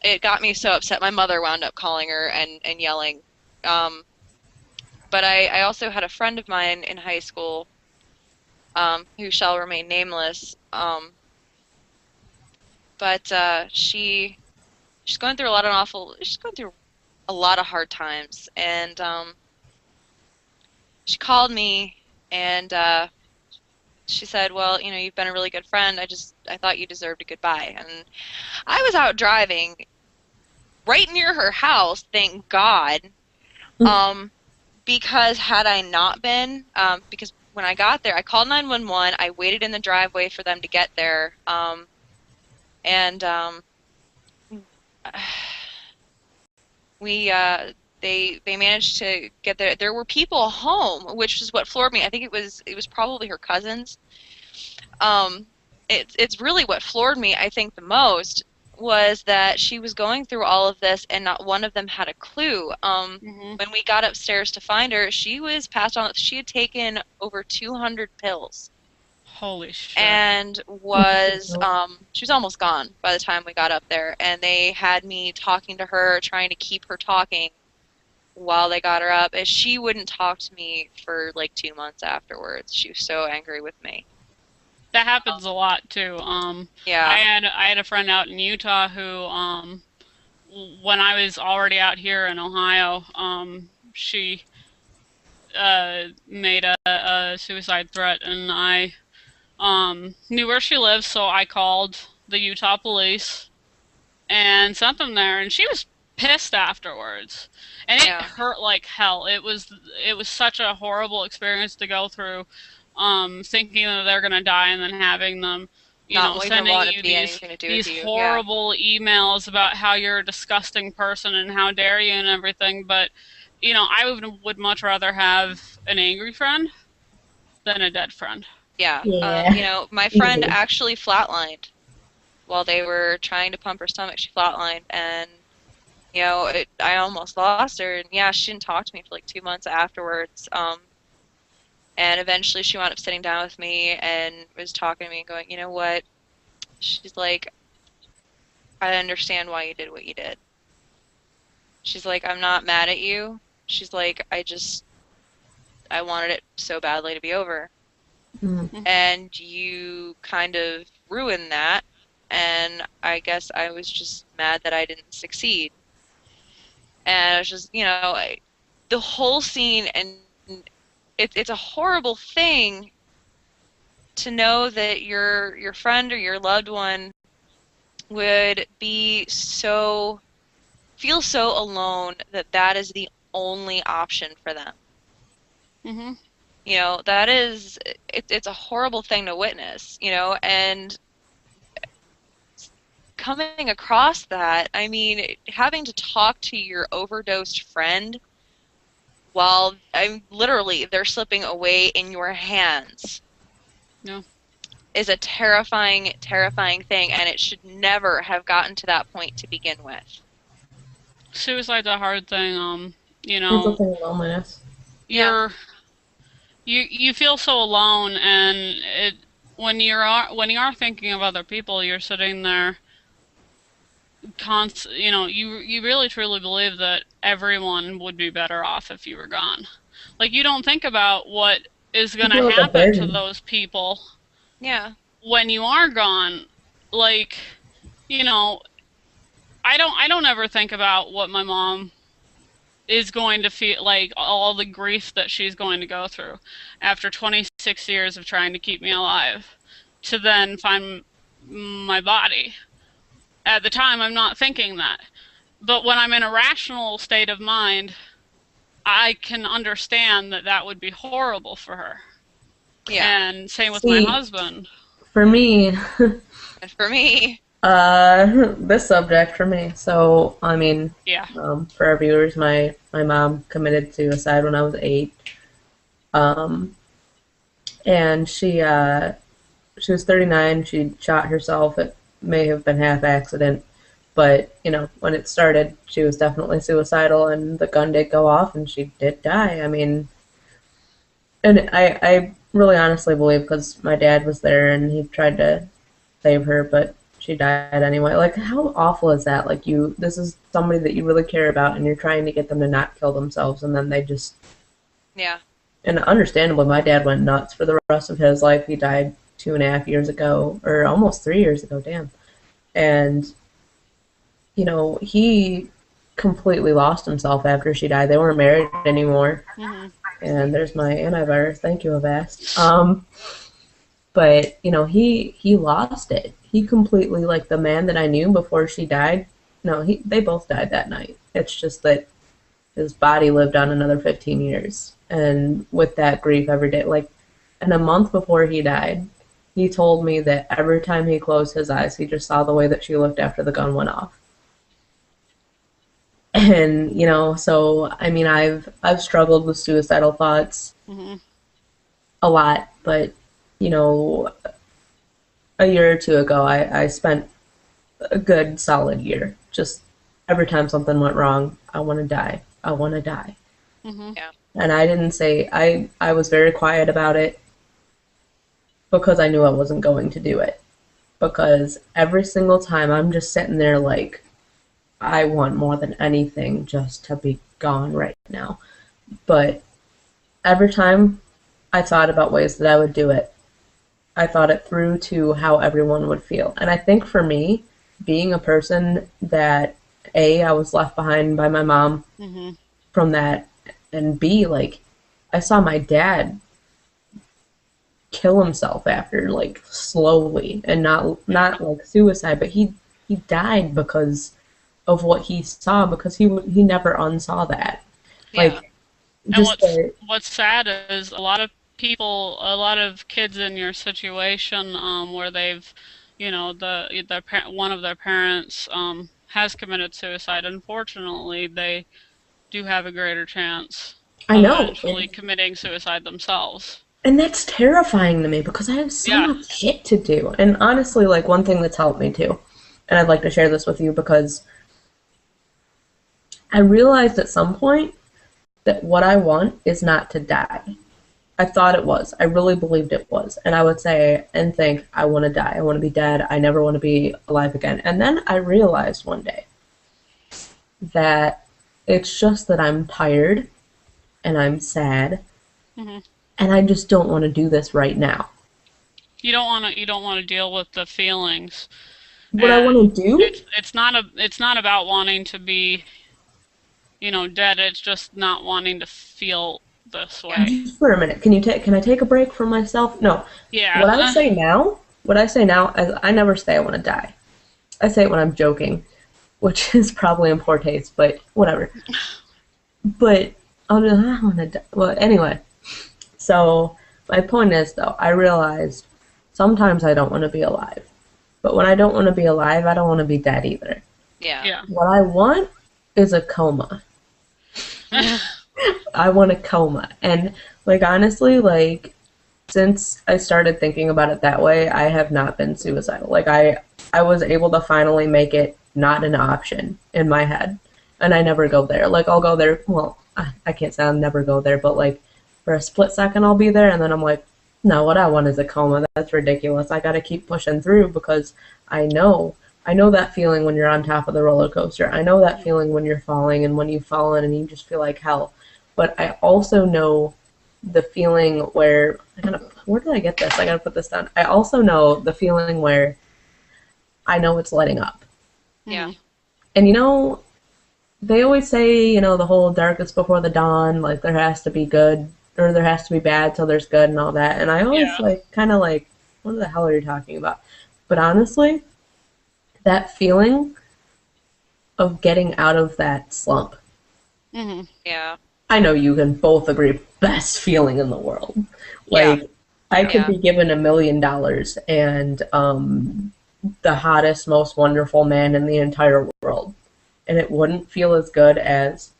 it got me so upset. My mother wound up calling her and yelling. But I also had a friend of mine in high school who shall remain nameless. But she's going through she's going through a lot of hard times. And she called me, and she said, well, you've been a really good friend. I thought you deserved a goodbye. And I was out driving right near her house, thank God. because had I not been, because when I got there, I called 911. I waited in the driveway for them to get there, and we they managed to get there. There were people home, which is what floored me. I think it was probably her cousins. It's really what floored me, I think, the most was that she was going through all of this and not one of them had a clue. When we got upstairs to find her, she was passed on. She had taken over 200 pills. Holy shit. And she was almost gone by the time we got up there. And they had me talking to her, trying to keep her talking while they got her up. And she wouldn't talk to me for like 2 months afterwards. She was so angry with me. That happens a lot too. Yeah. I had a friend out in Utah who, when I was already out here in Ohio, she made a suicide threat, and I knew where she lived, so I called the Utah police and sent them there, and she was pissed afterwards, and it hurt like hell. It was such a horrible experience to go through. Thinking that they're gonna die and then having them, sending you these horrible emails about how you're a disgusting person and how dare you and everything. But, I would much rather have an angry friend than a dead friend. Yeah. My friend actually flatlined while they were trying to pump her stomach. She flatlined, and I almost lost her. And yeah, she didn't talk to me for like 2 months afterwards. And eventually she wound up sitting down with me and was talking to me and going, you know what? She's like, I understand why you did what you did. She's like, I'm not mad at you. She's like, I wanted it so badly to be over. Mm-hmm. And you kind of ruined that. And I guess I was just mad that I didn't succeed. And I was just, the whole scene, and it's a horrible thing to know that your friend or your loved one would feel so alone that is the only option for them. Mm-hmm. That is it's a horrible thing to witness. And coming across that, I mean, having to talk to your overdosed friend while they're slipping away in your hands. No. Is a terrifying, terrifying thing, and it should never have gotten to that point to begin with. Suicide's a hard thing, It's a thing of loneliness. You feel so alone, and when you are thinking of other people, you're sitting there you really truly believe that everyone would be better off if you were gone. Like, you don't think about what is going to happen to those people. Yeah. When you are gone, like, I don't ever think about what my mom is going to feel like, all the grief that she's going to go through after 26 years of trying to keep me alive to then find my body. At the time, I'm not thinking that. But when I'm in a rational state of mind, I can understand that would be horrible for her. Yeah. And same with my husband. For me... And for me... this subject for me. So, I mean... Yeah. For our viewers, my mom committed suicide when I was 8. And she was 39. She shot herself. It may have been half accident, but when it started, she was definitely suicidal, and the gun did go off, and she did die. I mean, and I really honestly believe, because my dad was there and he tried to save her, but she died anyway. Like, how awful is that? Like, this is somebody that you really care about, and you're trying to get them to not kill themselves, and then they just... Yeah. And understandably, my dad went nuts for the rest of his life. He died 2.5 years ago, or almost 3 years ago, damn. And, he completely lost himself after she died. They weren't married anymore. Mm-hmm. And there's my antivirus. Thank you, Avast. But, he lost it. He completely, like, the man that I knew before she died, they both died that night. It's just that his body lived on another 15 years. And with that grief every day, like, and a month before he died, he told me that every time he closed his eyes, he just saw the way that she looked after the gun went off. And, you know, so, I mean, I've struggled with suicidal thoughts Mhm. a lot, but, you know, a year or two ago, I spent a good solid year. Just every time something went wrong, I want to die. I want to die. Mhm. Yeah. And I didn't say, I was very quiet about it because I knew I wasn't going to do it. Because every single time I'm just sitting there like, I want more than anything just to be gone right now. But every time I thought about ways that I would do it, I thought it through to how everyone would feel. And I think for me, being a person that A, I was left behind by my mom Mhm. from that, and B, like, I saw my dad kill himself after, like, slowly, and not like suicide, but he died because of what he saw, because he never unsaw that. Yeah. Like, And just the, what's sad is a lot of people, a lot of kids in your situation, where they've, you know, one of their parents has committed suicide. Unfortunately, they do have a greater chance I of know, eventually committing suicide themselves. and that's terrifying to me because I have so Yeah. much shit to do. And honestly, like, one thing that's helped me too, and I'd like to share this with you because I realized at some point that what I want is not to die. I thought it was. I really believed it was. And I would say and think, I want to die. I want to be dead. I never want to be alive again. And then I realized one day that it's just that I'm tired and I'm sad Hmm. and I just don't want to do this right now. You don't want to. You don't want to deal with the feelings, What I and want to do, it's not about wanting to be, you know, dead. It's just not wanting to feel this Yeah. way. just for a minute, can I take a break from myself? No. Yeah. What I say now is I never say I want to die. I say it when I'm joking, which is probably in poor taste, but whatever. But I want to die. Well, anyway, so my point is, though, I realized sometimes I don't want to be alive. But when I don't want to be alive, I don't want to be dead either. Yeah. Yeah. What I want is a coma. I want a coma. And, like, honestly, like, since I started thinking about it that way, I have not been suicidal. Like, I was able to finally make it not an option in my head. And I never go there. Like, I'll go there, well, I can't say I'll never go there, but, like, for a split second I'll be there, and then I'm like, no, what I want is a coma. That's ridiculous. I gotta keep pushing through because I know. I know that feeling when you're on top of the roller coaster. I know that feeling when you're falling and when you've fallen and you just feel like hell. But I also know the feeling where where did I get this? I gotta put this down. I also know the feeling where I know it's letting up. Yeah. And you know, they always say, you know, the whole darkest before the dawn, like there has to be good or there has to be bad till there's good and all that. And I always Yeah. like kind of like, what the hell are you talking about? But honestly, that feeling of getting out of that slump, Hmm. Yeah. I know you can both agree, best feeling in the world. Yeah. Like, I could Yeah. be given $1 million and the hottest, most wonderful man in the entire world, and it wouldn't feel as good as,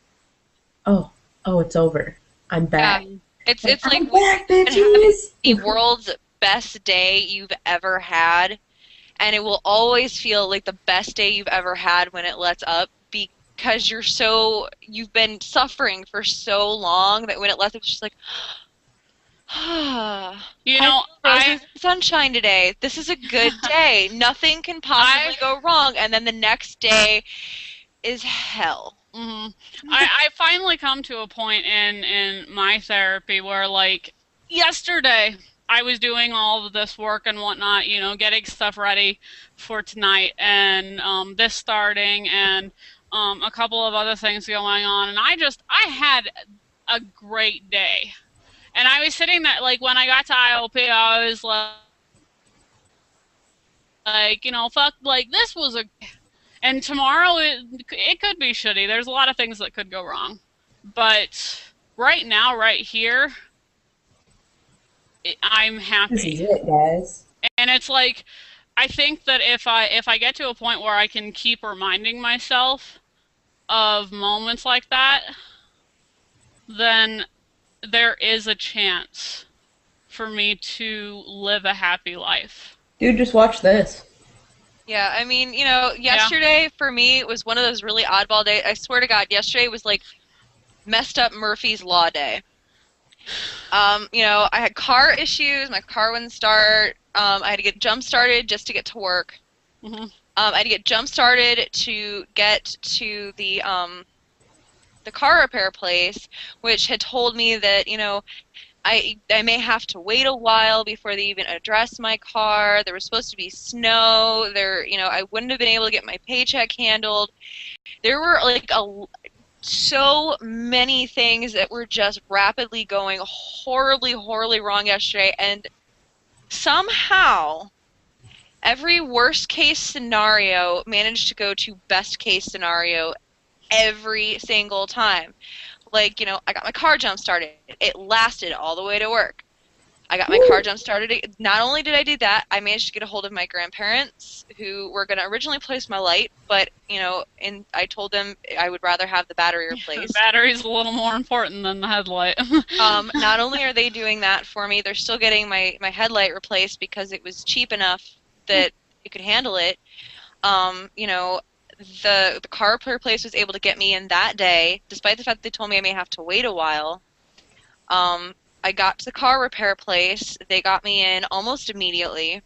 oh, it's over. I'm back. Yeah. It's like I'm when back, you can have bitches. the world's best day you've ever had, and it will always feel like the best day you've ever had when it lets up because you've been suffering for so long that when it lets up, it's just like, You I know, frozen sunshine today. This is a good day. Nothing can possibly go wrong. And then the next day is hell. hmm I finally come to a point in my therapy where, like, yesterday I was doing all of this work and whatnot, you know, getting stuff ready for tonight, and this starting, and a couple of other things going on, and I had a great day, and I was sitting there, like, when I got to IOP, I was like, you know, fuck, like, this was a, and tomorrow it could be shitty. There's a lot of things that could go wrong. But right now, right here, I'm This is happy. it, guys. And it's like, I think that if I get to a point where I can keep reminding myself of moments like that, then there is a chance for me to live a happy life. Dude, just watch this. Yeah, I mean, Yeah. yesterday for me was one of those really oddball days. I swear to God, yesterday was like messed up Murphy's Law day. I had car issues. My car wouldn't start. I had to get jump started just to get to work. Hmm. I had to get jump started to get to the car repair place, which had told me that I may have to wait a while before they even address my car. There was supposed to be snow. I wouldn't have been able to get my paycheck handled. There were like so many things that were just rapidly going horribly, horribly wrong yesterday, and somehow every worst case scenario managed to go to best case scenario every single time. Like, I got my car jump started. It lasted all the way to work. I got my car jump started. Not only did I do that, I managed to get a hold of my grandparents who were going to originally place my light, but, and I told them I would rather have the battery The replaced. battery's a little more important than the headlight. Not only are they doing that for me, they're still getting my headlight replaced because it was cheap enough that it could handle it. The car repair place was able to get me in that day, despite the fact that they told me I may have to wait a while. Um, I got to the car repair place. They got me in almost immediately.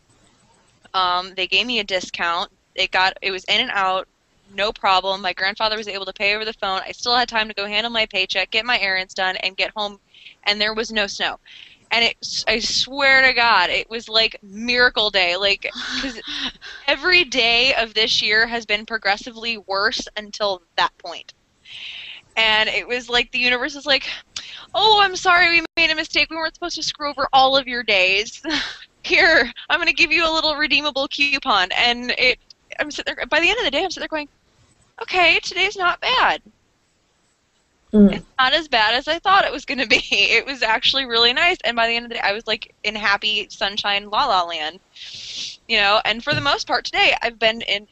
They gave me a discount. It was in and out, no problem. My grandfather was able to pay over the phone. I still had time to go handle my paycheck, get my errands done, and get home. And there was no snow. And I swear to God, it was like miracle day. Like, because every day of this year has been progressively worse until that point. And it was like the universe is like, oh, I'm sorry, we made a mistake. We weren't supposed to screw over all of your days. Here, I'm going to give you a little redeemable coupon. And I'm sitting there, by the end of the day, I'm sitting there going, okay, today's not bad. It's not as bad as I thought it was going to be. It was actually really nice. And by the end of the day, I was like in happy sunshine la la land. And for the most part today, I've been in,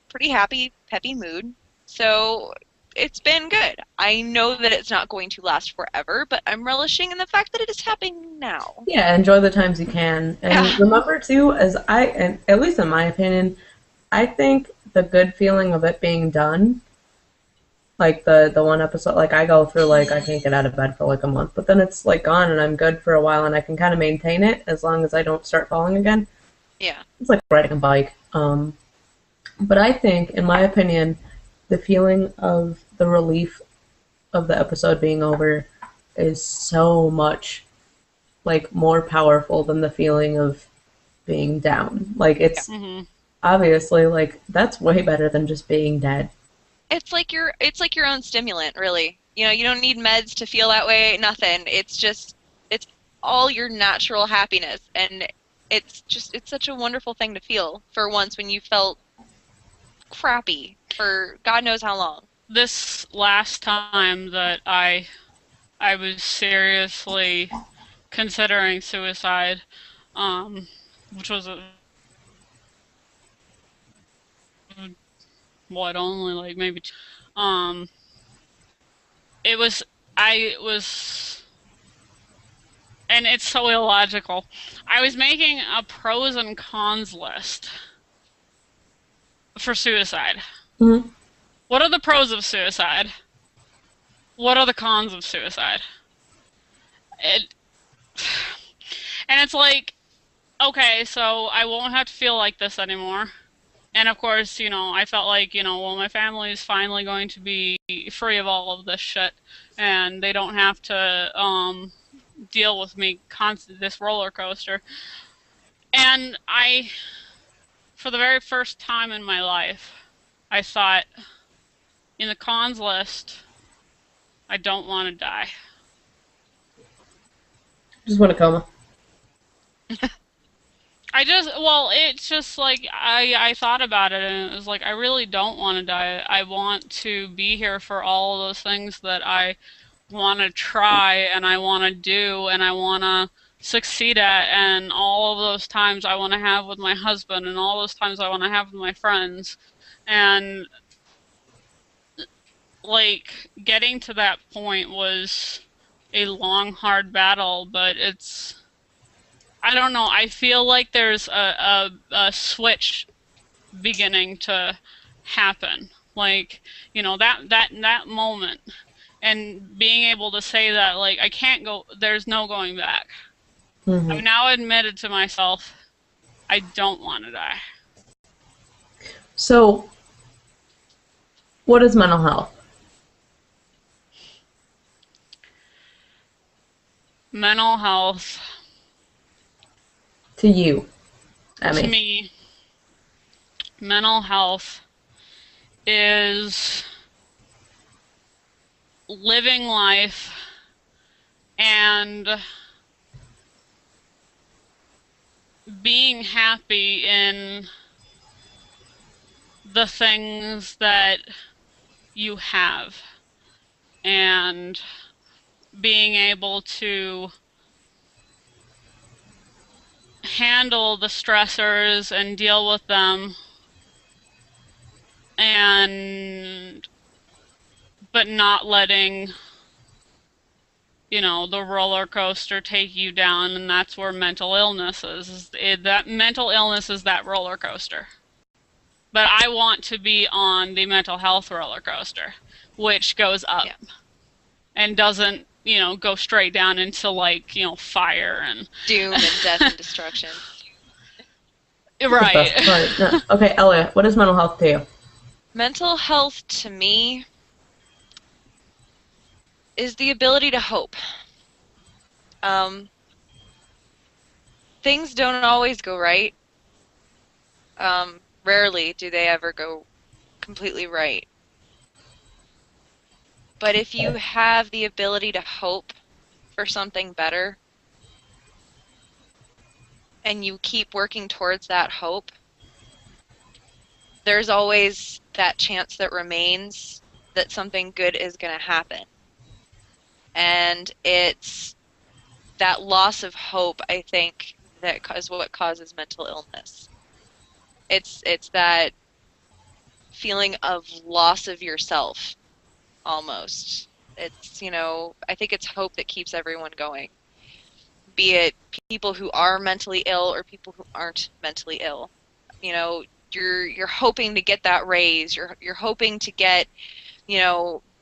pretty happy, peppy mood. So it's been good. I know that it's not going to last forever, but I'm relishing in the fact that it is happening now. Yeah, enjoy the times you can. And Yeah. remember, too, and at least in my opinion, I think the good feeling of it being done, like the one episode, like I go through, like I can't get out of bed for like a month, but then it's like gone and I'm good for a while and I can kind of maintain it as long as I don't start falling again. Yeah. It's like riding a bike. But I think, in my opinion, the feeling of the relief of the episode being over is so much like more powerful than the feeling of being down. Like it's Hmm. obviously like that's way better than just being dead. It's like your own stimulant, really. You don't need meds to feel that way, nothing. It's all your natural happiness, and it's such a wonderful thing to feel for once when you felt crappy for God knows how long. This last time that I was seriously considering suicide, which was only like maybe, um, it was I was, and it's so illogical. I was making a pros and cons list for suicide. Mm-hmm. What are the pros of suicide? What are the cons of suicide? It, and it's like, okay, so I won't have to feel like this anymore. And of course, I felt like, well, my family is finally going to be free of all of this shit, and they don't have to deal with me constant this roller coaster. And for the very first time in my life, I thought, in the cons list, I don't want to die. Just want a coma. It's just like I thought about it and it was like I really don't want to die. I want to be here for all those things that I want to try and I want to do and I want to succeed at, and all of those times I want to have with my husband and all those times I want to have with my friends. And like getting to that point was a long hard battle, but it's I don't know. I feel like there's a switch beginning to happen. Like, that moment and being able to say that, like, I can't go, there's no going back. Hmm. I've now admitted to myself, I don't want to die. So, what is mental health Mental health, to you, to Emmy? me, mental health is living life and being happy in the things that you have and being able to handle the stressors and deal with them and but not letting the roller coaster take you down, and that's where mental illness that mental illness is that roller coaster. But I want to be on the mental health roller coaster, which goes up Yeah. and doesn't, go straight down into like, fire and Doom and death and destruction. The best right. part. No. Okay, Elliot, what is mental health to you? Mental health to me is the ability to hope. Um, Things don't always go right. Rarely do they ever go completely right. But if you have the ability to hope for something better and you keep working towards that hope, there's always that chance that remains that something good is going to happen. And it's that loss of hope, I think, that is what causes mental illness. It's that feeling of loss of yourself, almost. I think it's hope that keeps everyone going. Be it people who are mentally ill or people who aren't mentally ill. You're hoping to get that raise. You're hoping to get,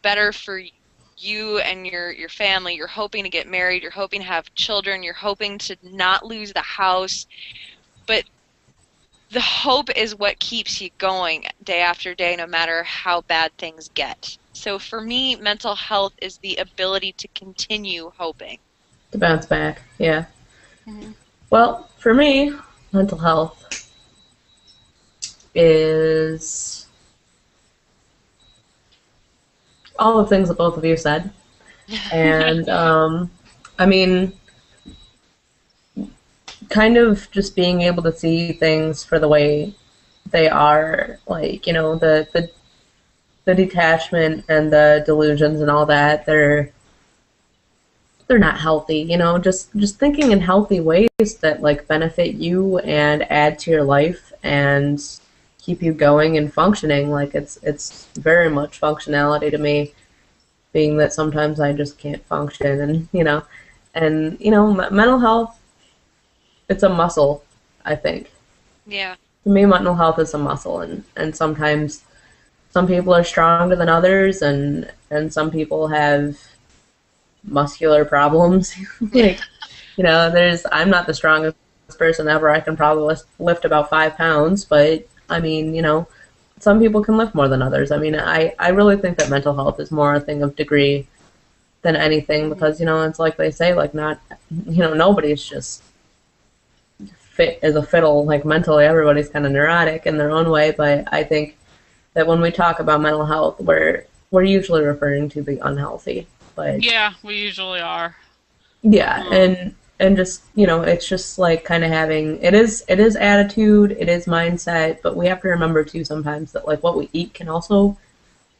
better for you and your family. You're hoping to get married. You're hoping to have children. You're hoping to not lose the house. But the hope is what keeps you going day after day, no matter how bad things get. So for me, mental health is the ability to continue hoping. To bounce back, yeah. Mhm. Well, for me, mental health is all the things that both of you said. And, I mean, kind of just being able to see things for the way they are, like, the detachment and the delusions and all that, they're not healthy, just thinking in healthy ways that like benefit you and add to your life and keep you going and functioning. Like it's very much functionality to me, being that sometimes I just can't function, and mental health, it's a muscle, I think. Yeah. To me, mental health is a muscle, and sometimes some people are stronger than others, and some people have muscular problems. Like, I'm not the strongest person ever. I can probably lift about 5 pounds, but I mean, some people can lift more than others. I mean, I really think that mental health is more a thing of degree than anything, because, it's like they say, like, not, nobody's just fit as a fiddle. Like, mentally, everybody's kind of neurotic in their own way, but I think that when we talk about mental health, we're usually referring to the unhealthy. But Yeah, we usually are. yeah, Um, and and just, it's just like kind of having, it is attitude, it is mindset, but we have to remember too sometimes that like what we eat can also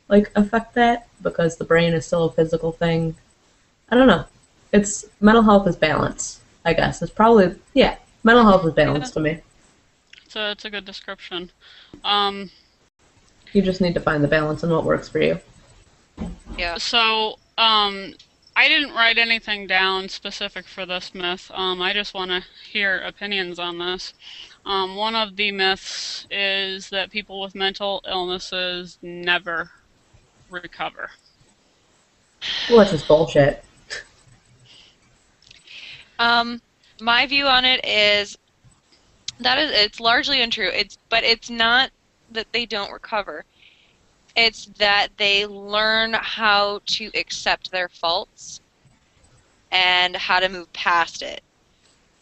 like affect that, because the brain is still a physical thing. I don't know. It's mental health is balance, I guess. It's probably, yeah, mental health is balance to me. It's a good description. Um, You just need to find the balance in what works for you. Yeah. so, I didn't write anything down specific for this myth. I just want to hear opinions on this. One of the myths is that people with mental illnesses never recover. Well, that's just bullshit. My view on it is it's largely untrue. But it's not that they don't recover. It's that they learn how to accept their faults and how to move past it.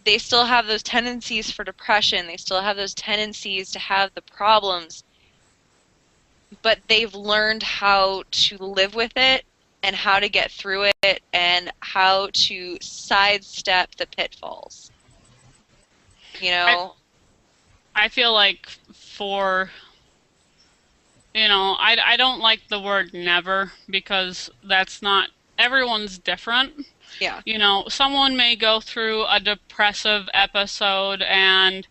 They still have those tendencies for depression. They still have those tendencies to have the problems, but they've learned how to live with it and how to get through it and how to sidestep the pitfalls. I feel like I don't like the word never, because that's not, everyone's different. Yeah. Someone may go through a depressive episode, and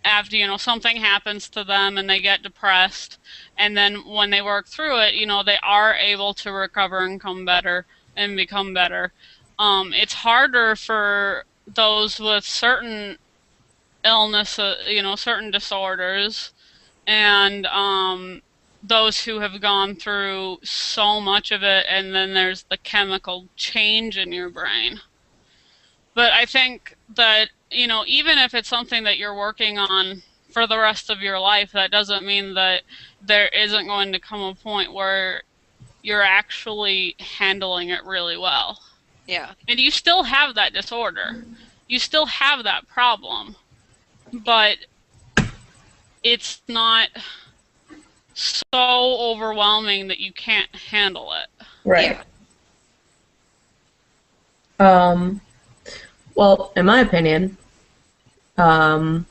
after, something happens to them and they get depressed, and then when they work through it, they are able to recover and come better and become better. It's harder for those with certain illnesses, certain disorders, and those who have gone through so much of it, and then there's the chemical change in your brain. But I think that, even if it's something that you're working on for the rest of your life, that doesn't mean that there isn't going to come a point where you're actually handling it really well. Yeah. And you still have that disorder. You still have that problem. But it's not so overwhelming that you can't handle it. Right. Well, in my opinion, I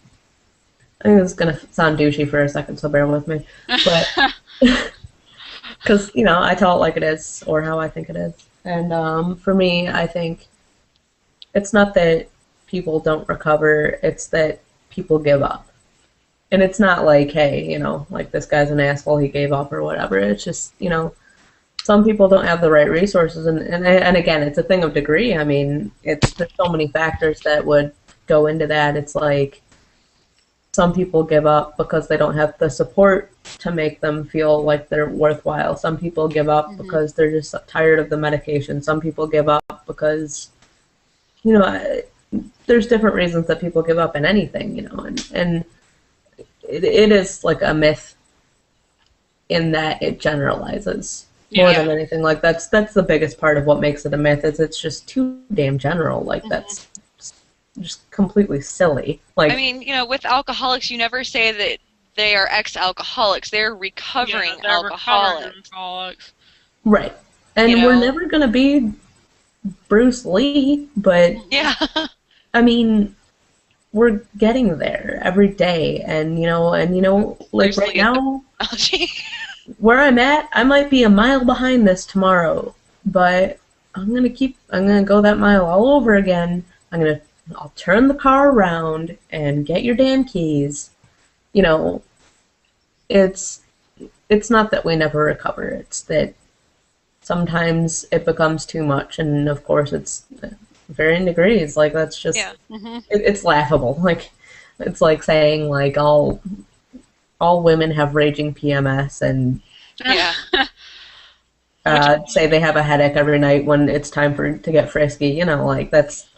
think this is going to sound douchey for a second, so bear with me. But, because, I tell it like it is, or how I think it is. And for me, I think it's not that people don't recover, it's that people give up. And it's not like, hey, like this guy's an asshole, he gave up or whatever. It's just, some people don't have the right resources. And again, it's a thing of degree. I mean, there's so many factors that would go into that. It's like some people give up because they don't have the support to make them feel like they're worthwhile. Some people give up because they're just tired of the medication. Some people give up because, there's different reasons that people give up in anything, and it is like a myth in that it generalizes more than anything. Like that's the biggest part of what makes it a myth, is it's just too damn general. Like that's just completely silly. Like, I mean, with alcoholics, you never say that they are ex-alcoholics. They're recovering alcoholics. Right. And we're never gonna be Bruce Lee, but yeah. I mean, we're getting there every day, and like right now, where I'm at, I might be a mile behind this tomorrow, but I'm gonna go that mile all over again. I'll turn the car around and get your damn keys. It's not that we never recover, it's that sometimes it becomes too much, and of course it's varying degrees. Like that's just it's laughable. Like it's like saying like all women have raging PMS and say they have a headache every night when it's time to get frisky. Like that's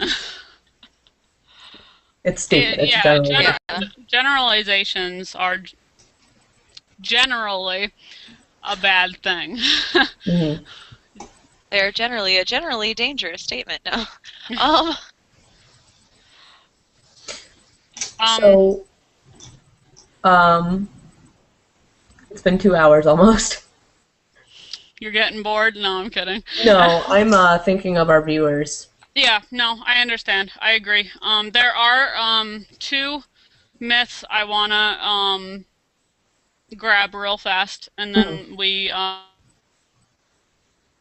it's stupid. It's generalizations are generally a bad thing. They're generally a generally dangerous statement. No. It's been 2 hours almost. You're getting bored? No, I'm kidding. No, I'm thinking of our viewers. Yeah, no, I understand. I agree. There are two myths I wanna grab real fast, and Mhm. then we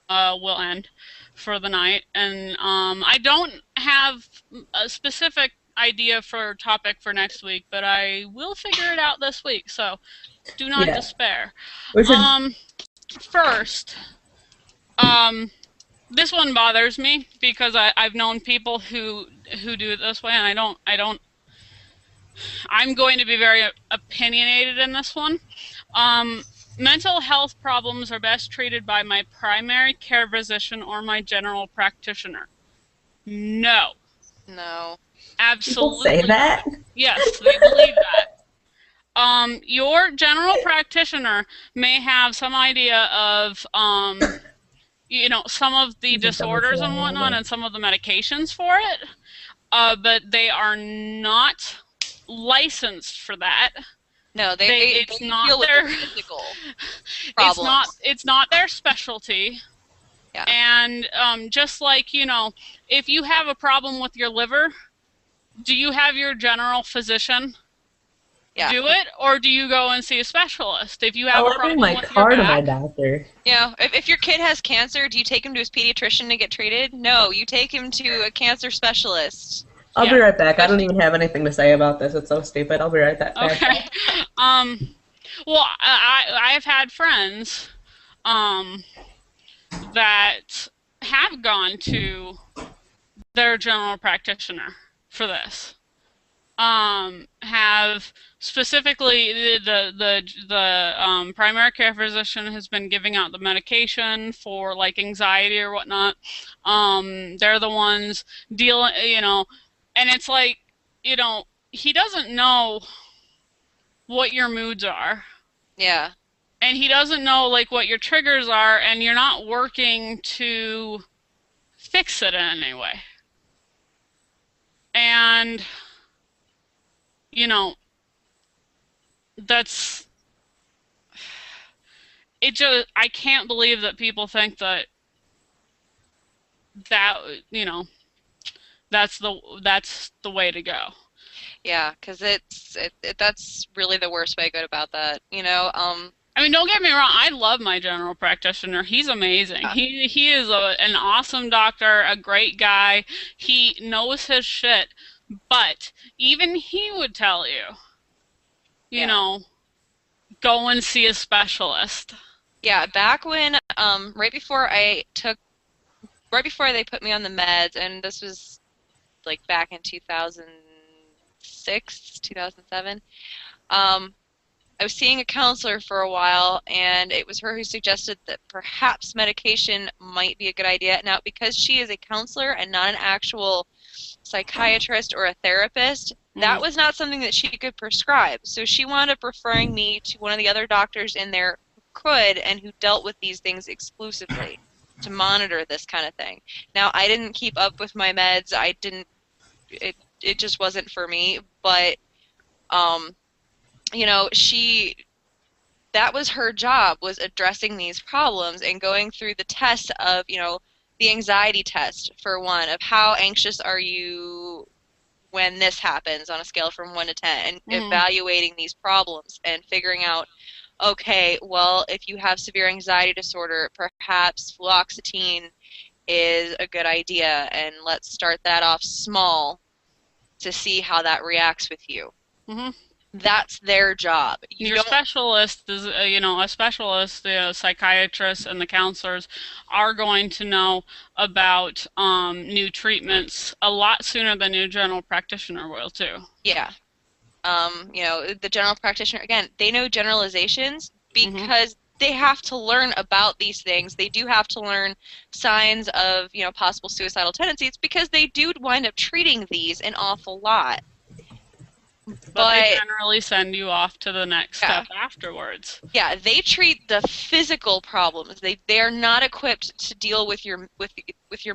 will end for the night. And I don't have a specific idea for a topic for next week, but I will figure it out this week. So do not Yeah, despair. we should. Um, First, um, this one bothers me because I've known people who do it this way, and I'm going to be very opinionated in this one. Um, Mental health problems are best treated by my primary care physician or my general practitioner. No, No. People say absolutely not. that. Yes, they believe that. Your general practitioner may have some idea of, some of the This is dumb as shit, disorders I and love whatnot it. and some of the medications for it, but they are not licensed for that. No, It's they not deal with their the physical it's not problems. it's not their specialty. Yeah. And just like, if you have a problem with your liver, do you have your general physician Yeah. do it, or do you go and see a specialist? If you have Oh, a I bring problem my with your car to my back, doctor. If your kid has cancer, do you take him to his pediatrician to get treated? No, you take him to a cancer specialist. I'll be yeah. right back. I don't even have anything to say about this. It's so stupid. I'll be right back. Okay. Um, well, I've had friends um, that have gone to their general practitioner for this. Have specifically the primary care physician has been giving out the medication for like anxiety or whatnot. They're the ones dealing, and it's like, you know, he doesn't know what your moods are, Yeah. and he doesn't know like what your triggers are, and you're not working to fix it in any way. And you know, that's it. Just I can't believe that people think that that's the way to go. Yeah, because that's really the worst way to go about that. I mean, don't get me wrong. I love my general practitioner. He's amazing. Yeah. He is an awesome doctor, a great guy. He knows his shit. But even he would tell you, you Yeah. know, go and see a specialist. Yeah, back when right before they put me on the meds, and this was like back in 2006, 2007. I was seeing a counselor for a while, and it was her who suggested that perhaps medication might be a good idea. Now, because she is a counselor and not an actual psychiatrist or a therapist, that Mm, was not something that she could prescribe. So she wound up referring me to one of the other doctors in there who could and who dealt with these things exclusively to monitor this kind of thing. Now, I didn't keep up with my meds. I didn't. It just wasn't for me. But um, she that was her job, was addressing these problems and going through the tests of, the anxiety test for one, of how anxious are you when this happens on a scale from 1 to 10, and mm, evaluating these problems and figuring out, okay, well, if you have severe anxiety disorder, perhaps fluoxetine is a good idea, and let's start that off small to see how that reacts with you. mm-hmm. That's their job. You Your don't. specialist is, a specialist, the psychiatrists and the counselors are going to know about new treatments a lot sooner than your general practitioner will, too. Yeah. The general practitioner, again, they know generalizations Hmm. because they have to learn about these things. They do have to learn signs of, possible suicidal tendencies, because they do wind up treating these an awful lot. But they But generally send you off to the next yeah, step afterwards. yeah, they treat the physical problems. They are not equipped to deal with your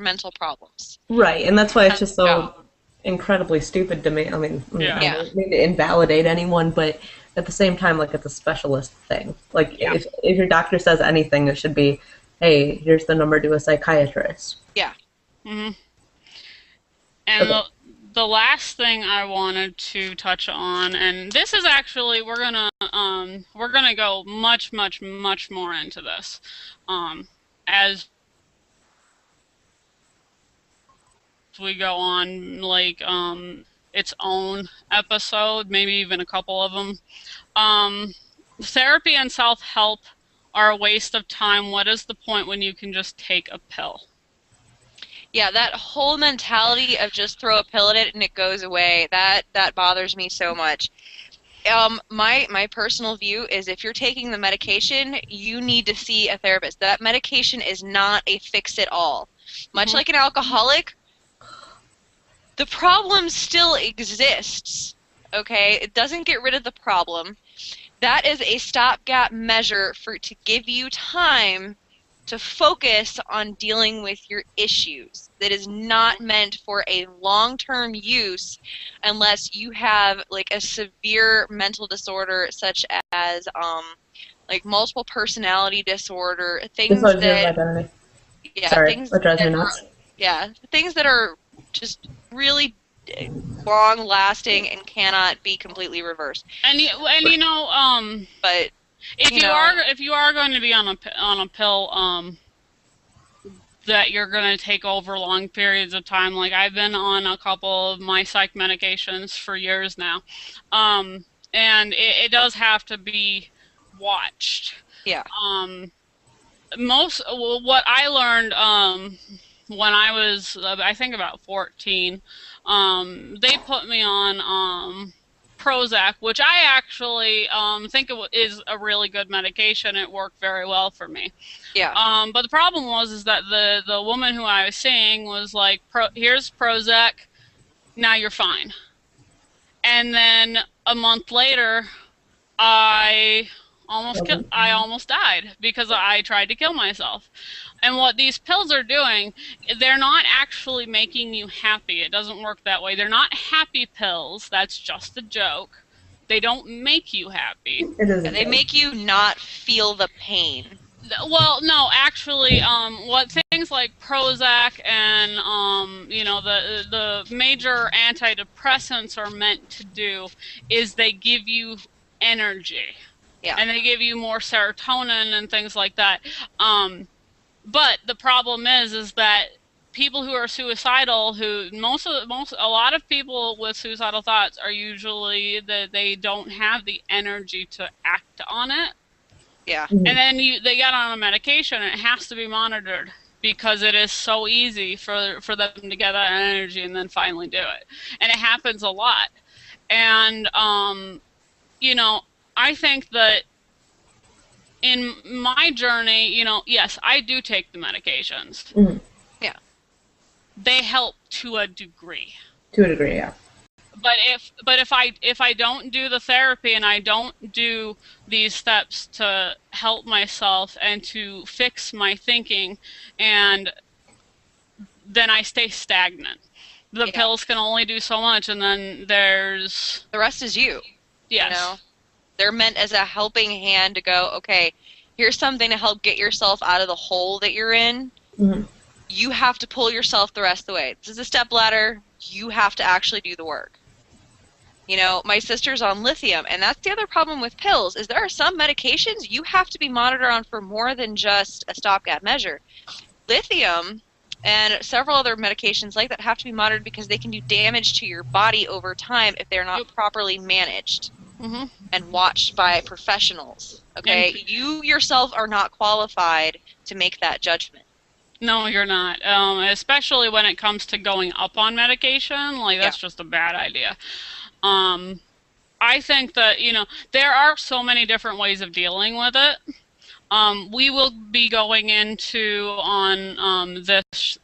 mental problems. Right, and that's why it's That's just their so job. incredibly stupid to me. I mean, Yeah. I Yeah, don't mean to invalidate anyone, but at the same time, like, it's a specialist thing. Like, Yeah. if your doctor says anything, it should be, hey, here's the number to a psychiatrist. yeah. Hmm. And Okay. the last thing I wanted to touch on, and this is actually we're gonna go much more into this, as we go on, like its own episode, maybe even a couple of them. Um, Therapy and self help are a waste of time. What is the point when you can just take a pill? Yeah, that whole mentality of just throw a pill at it and it goes away, that bothers me so much. My personal view is if you're taking the medication, you need to see a therapist. That medication is not a fix-it-all. Much Mhm. like an alcoholic, the problem still exists. Okay? It doesn't get rid of the problem. That is a stopgap measure to give you time to focus on dealing with your issues. That is not meant for a long-term use unless you have like a severe mental disorder such as like multiple personality disorder, things Dissociative that identity. yeah, Sorry, things that drives me that nuts. things that are just really long lasting and cannot be completely reversed. And you know, But if you you know, are going to be on a pill, that you're going to take over long periods of time. Like I've been on a couple of my psych medications for years now, and it does have to be watched. yeah, Um, what I learned when I was I think about 14, they put me on Prozac, which I actually think is a really good medication. It worked very well for me. yeah, But the problem is that the woman who I was seeing was like, "Here's Prozac, now you're fine." And then a month later, I I almost died because I tried to kill myself. And what these pills are doing, they're not actually making you happy. It doesn't work that way. They're not happy pills. That's just a joke. They don't make you happy. It is a they joke. make you not feel the pain. Well, no, actually, what things like Prozac and you know, the major antidepressants are meant to do is they give you energy, Yeah, and they give you more serotonin and things like that. But the problem is that people who are suicidal, who most a lot of people with suicidal thoughts are usually that they don't have the energy to act on it, yeah, and then they get on a medication and it has to be monitored because it is so easy for them to get that energy and then finally do it, and it happens a lot. And you know, I think that in my journey, you know, yes, I do take the medications. Mhm. yeah, They help to a degree. To a degree, yeah. But if I don't do the therapy and I don't do these steps to help myself and to fix my thinking, and then I stay stagnant. The yeah. pills can only do so much, and then there's The rest is you. You yes. know, they're meant as a helping hand to go. Okay, here's something to help get yourself out of the hole that you're in. Mhm. You have to pull yourself the rest of the way. This is a step ladder. You have to actually do the work. You know, my sister's on lithium, and that's the other problem with pills is there are some medications you have to be monitored on for more than just a stopgap measure. Lithium and several other medications like that have to be monitored because they can do damage to your body over time if they're not Yep. properly managed Hmm. and watched by professionals. Okay, And you yourself are not qualified to make that judgment. no, you're not. Especially when it comes to going up on medication, like Yeah, that's just a bad idea. Um, I think that, you know, there are so many different ways of dealing with it. We will be going into on this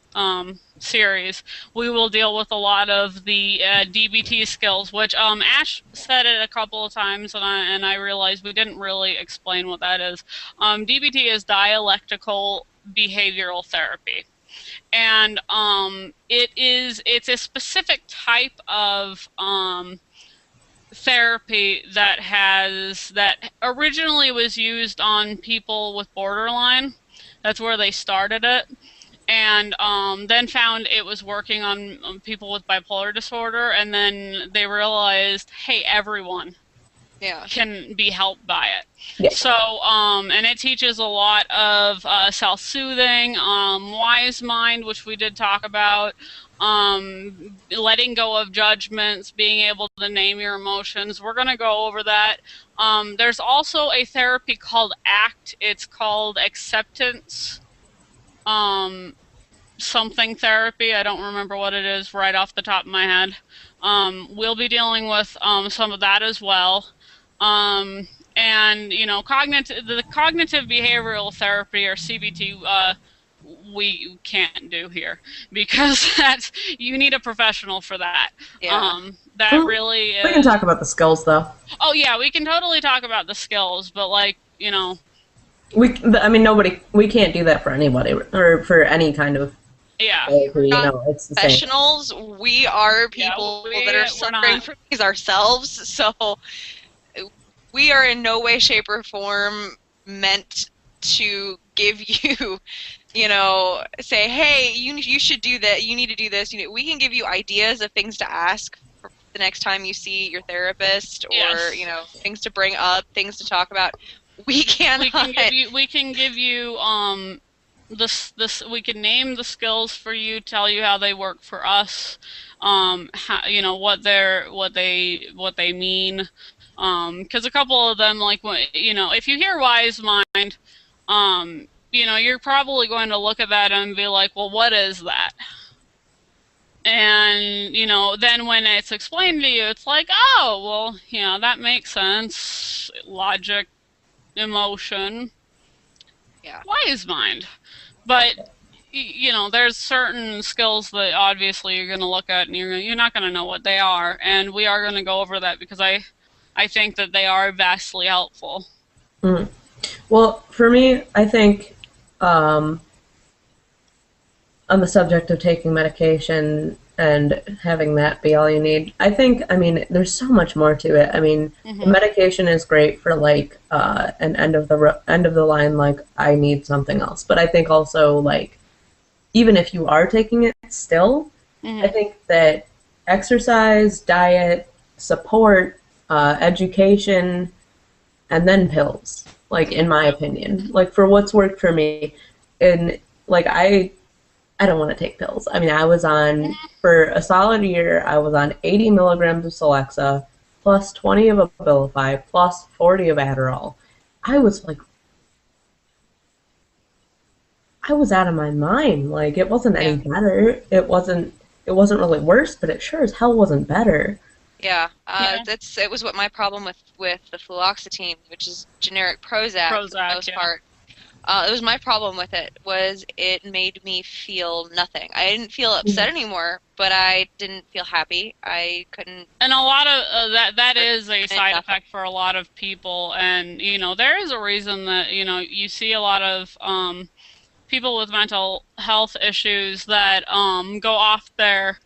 series. We will deal with a lot of the DBT skills, which Ash said it a couple of times, and I realized we didn't really explain what that is. DBT is dialectical behavioral therapy, and it's a specific type of therapy that originally was used on people with borderline. That's where they started it. and then found it was working on people with bipolar disorder, and then they realized, hey, everyone Yeah. can be helped by it. Yeah. So, and it teaches a lot of self-soothing, wise mind, which we did talk about, letting go of judgments, being able to name your emotions. We're going to go over that. There's also a therapy called ACT. It's called acceptance something therapy. I don't remember what it is right off the top of my head. We'll be dealing with some of that as well. And the cognitive behavioral therapy, or CBT, we can't do here because that's, you need a professional for that. Yeah. That really We can is. talk about the skills though. Oh yeah, we can totally talk about the skills, but We can't do that for anybody or for any kind of yeah. therapy. Not It's the same. Professionals, we are Yeah, people we're that are suffering not. from these ourselves, so we are in no way, shape, or form meant to give you, say, hey, you should do that, you need to do this. We can give you ideas of things to ask for the next time you see your therapist, or Yes. things to bring up, things to talk about. We cannot. We can give you this we can name the skills for you, tell you how they work for us, how, what they mean, because a couple of them, like, if you hear wise mind, you're probably going to look at that and be like, well, what is that? And then when it's explained to you, it's like, oh, well, that makes sense. Logic, emotion, Yeah. wise mind. But there's certain skills that obviously you're going to look at and you're not going to know what they are, and we are going to go over that because I think that they are vastly helpful. Mm. Well, for me, I think on the subject of taking medication and having that be all you need, there's so much more to it. The medication is great for like an end of the line, like I need something else. But I think also, like, even if you are taking it still, I think that exercise, diet, support, education, and then pills, like, in my opinion, like, for what's worked for me. And like I don't want to take pills. I was on, for a solid year, I was on 80 milligrams of Celexa, plus 20 of Abilify, plus 40 of Adderall. I was like, I was out of my mind. Like, it wasn't any better. It wasn't really worse, but it sure as hell wasn't better. Yeah, Yeah. it was what my problem with the fluoxetine, which is generic Prozac for the most part. It was my problem with it, was it made me feel nothing. I didn't feel upset anymore, but I didn't feel happy. I couldn't. And a lot of that is a side effect for a lot of people, and there is a reason that you see a lot of people with mental health issues that go off their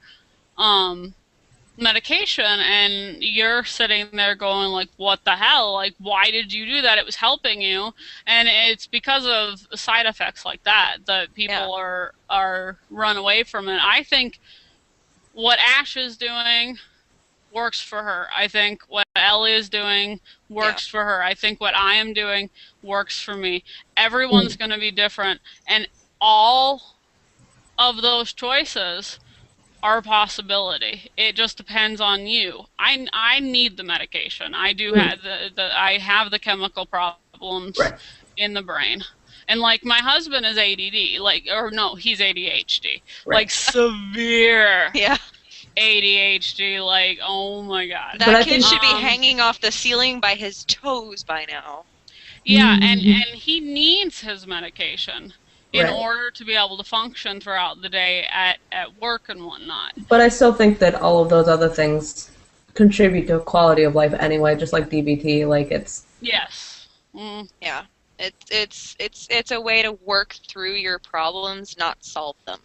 medication, and you're sitting there going, like, what the hell, like, why did you do that? It was helping you. And it's because of side effects like that people are run away from it. I think what Ash is doing works for her. I think what Ellie is doing works for her. I think what I am doing works for me. Everyone's going to be different, and all of those choices are a possibility. It just depends on you. I need the medication. I do have I have the chemical problems in the brain. And like, my husband is ADD, he's ADHD. Right. Like, severe Yeah. ADHD, like, oh my god. That kid should be hanging off the ceiling by his toes by now. Yeah, and he needs his medication in Right. order to be able to function throughout the day at work and whatnot. But I still think that all of those other things contribute to quality of life anyway, just like DBT. Like, it's... Yes. Mm. Yeah. It's a way to work through your problems, not solve them.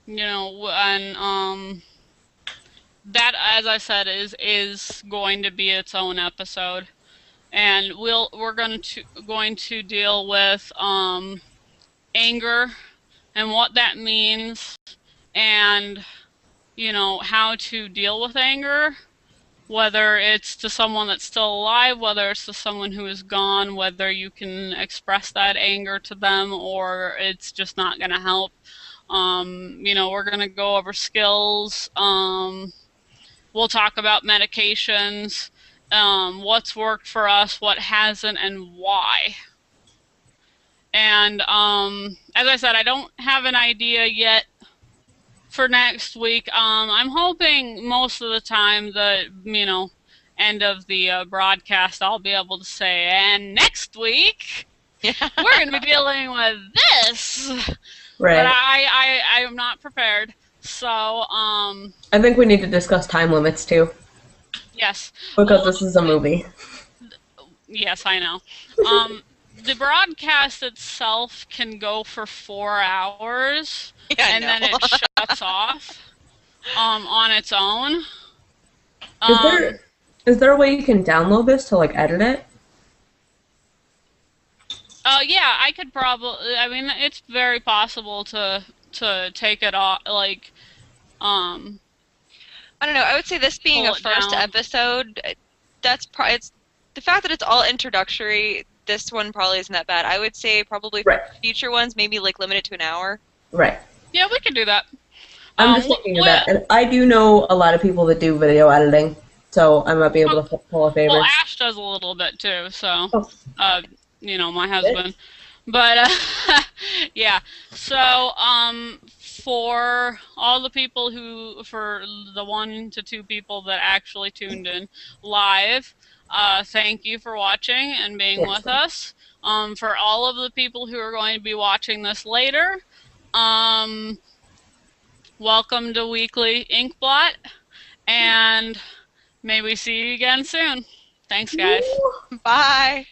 And that, as I said, is going to be its own episode. And we're going to deal with anger and what that means, and how to deal with anger, whether it's to someone that's still alive, whether it's to someone who is gone, whether you can express that anger to them or it's just not going to help. We're going to go over skills. We'll talk about medications, what's worked for us, what hasn't, and why. And as I said, I don't have an idea yet for next week. I'm hoping most of the time that, end of the broadcast, I'll be able to say, and next week, we're going to be dealing with this. Right. But I am not prepared. So, I think we need to discuss time limits, too. Yes. Because this is a movie. Yes, I know. The broadcast itself can go for 4 hours, and then it shuts off on its own. Is there a way you can download this to, like, edit it? Yeah, I could probably. I mean, it's very possible to take it off. Like, I don't know. I would say this being a first episode, it's the fact that it's all introductory. This one probably isn't that bad. I would say probably for future ones, maybe like limit it to an hour. Right. Yeah, we could do that. I'm just thinking of that. And I do know a lot of people that do video editing, so I might be able to pull a favor. Well, Ash does a little bit too, so, my husband. But, yeah. So, for all the people for the 1 to 2 people that actually tuned in live, thank you for watching and being with us. For all of the people who are going to be watching this later, welcome to Weekly Inkblot, and may we see you again soon. Thanks, guys. Bye.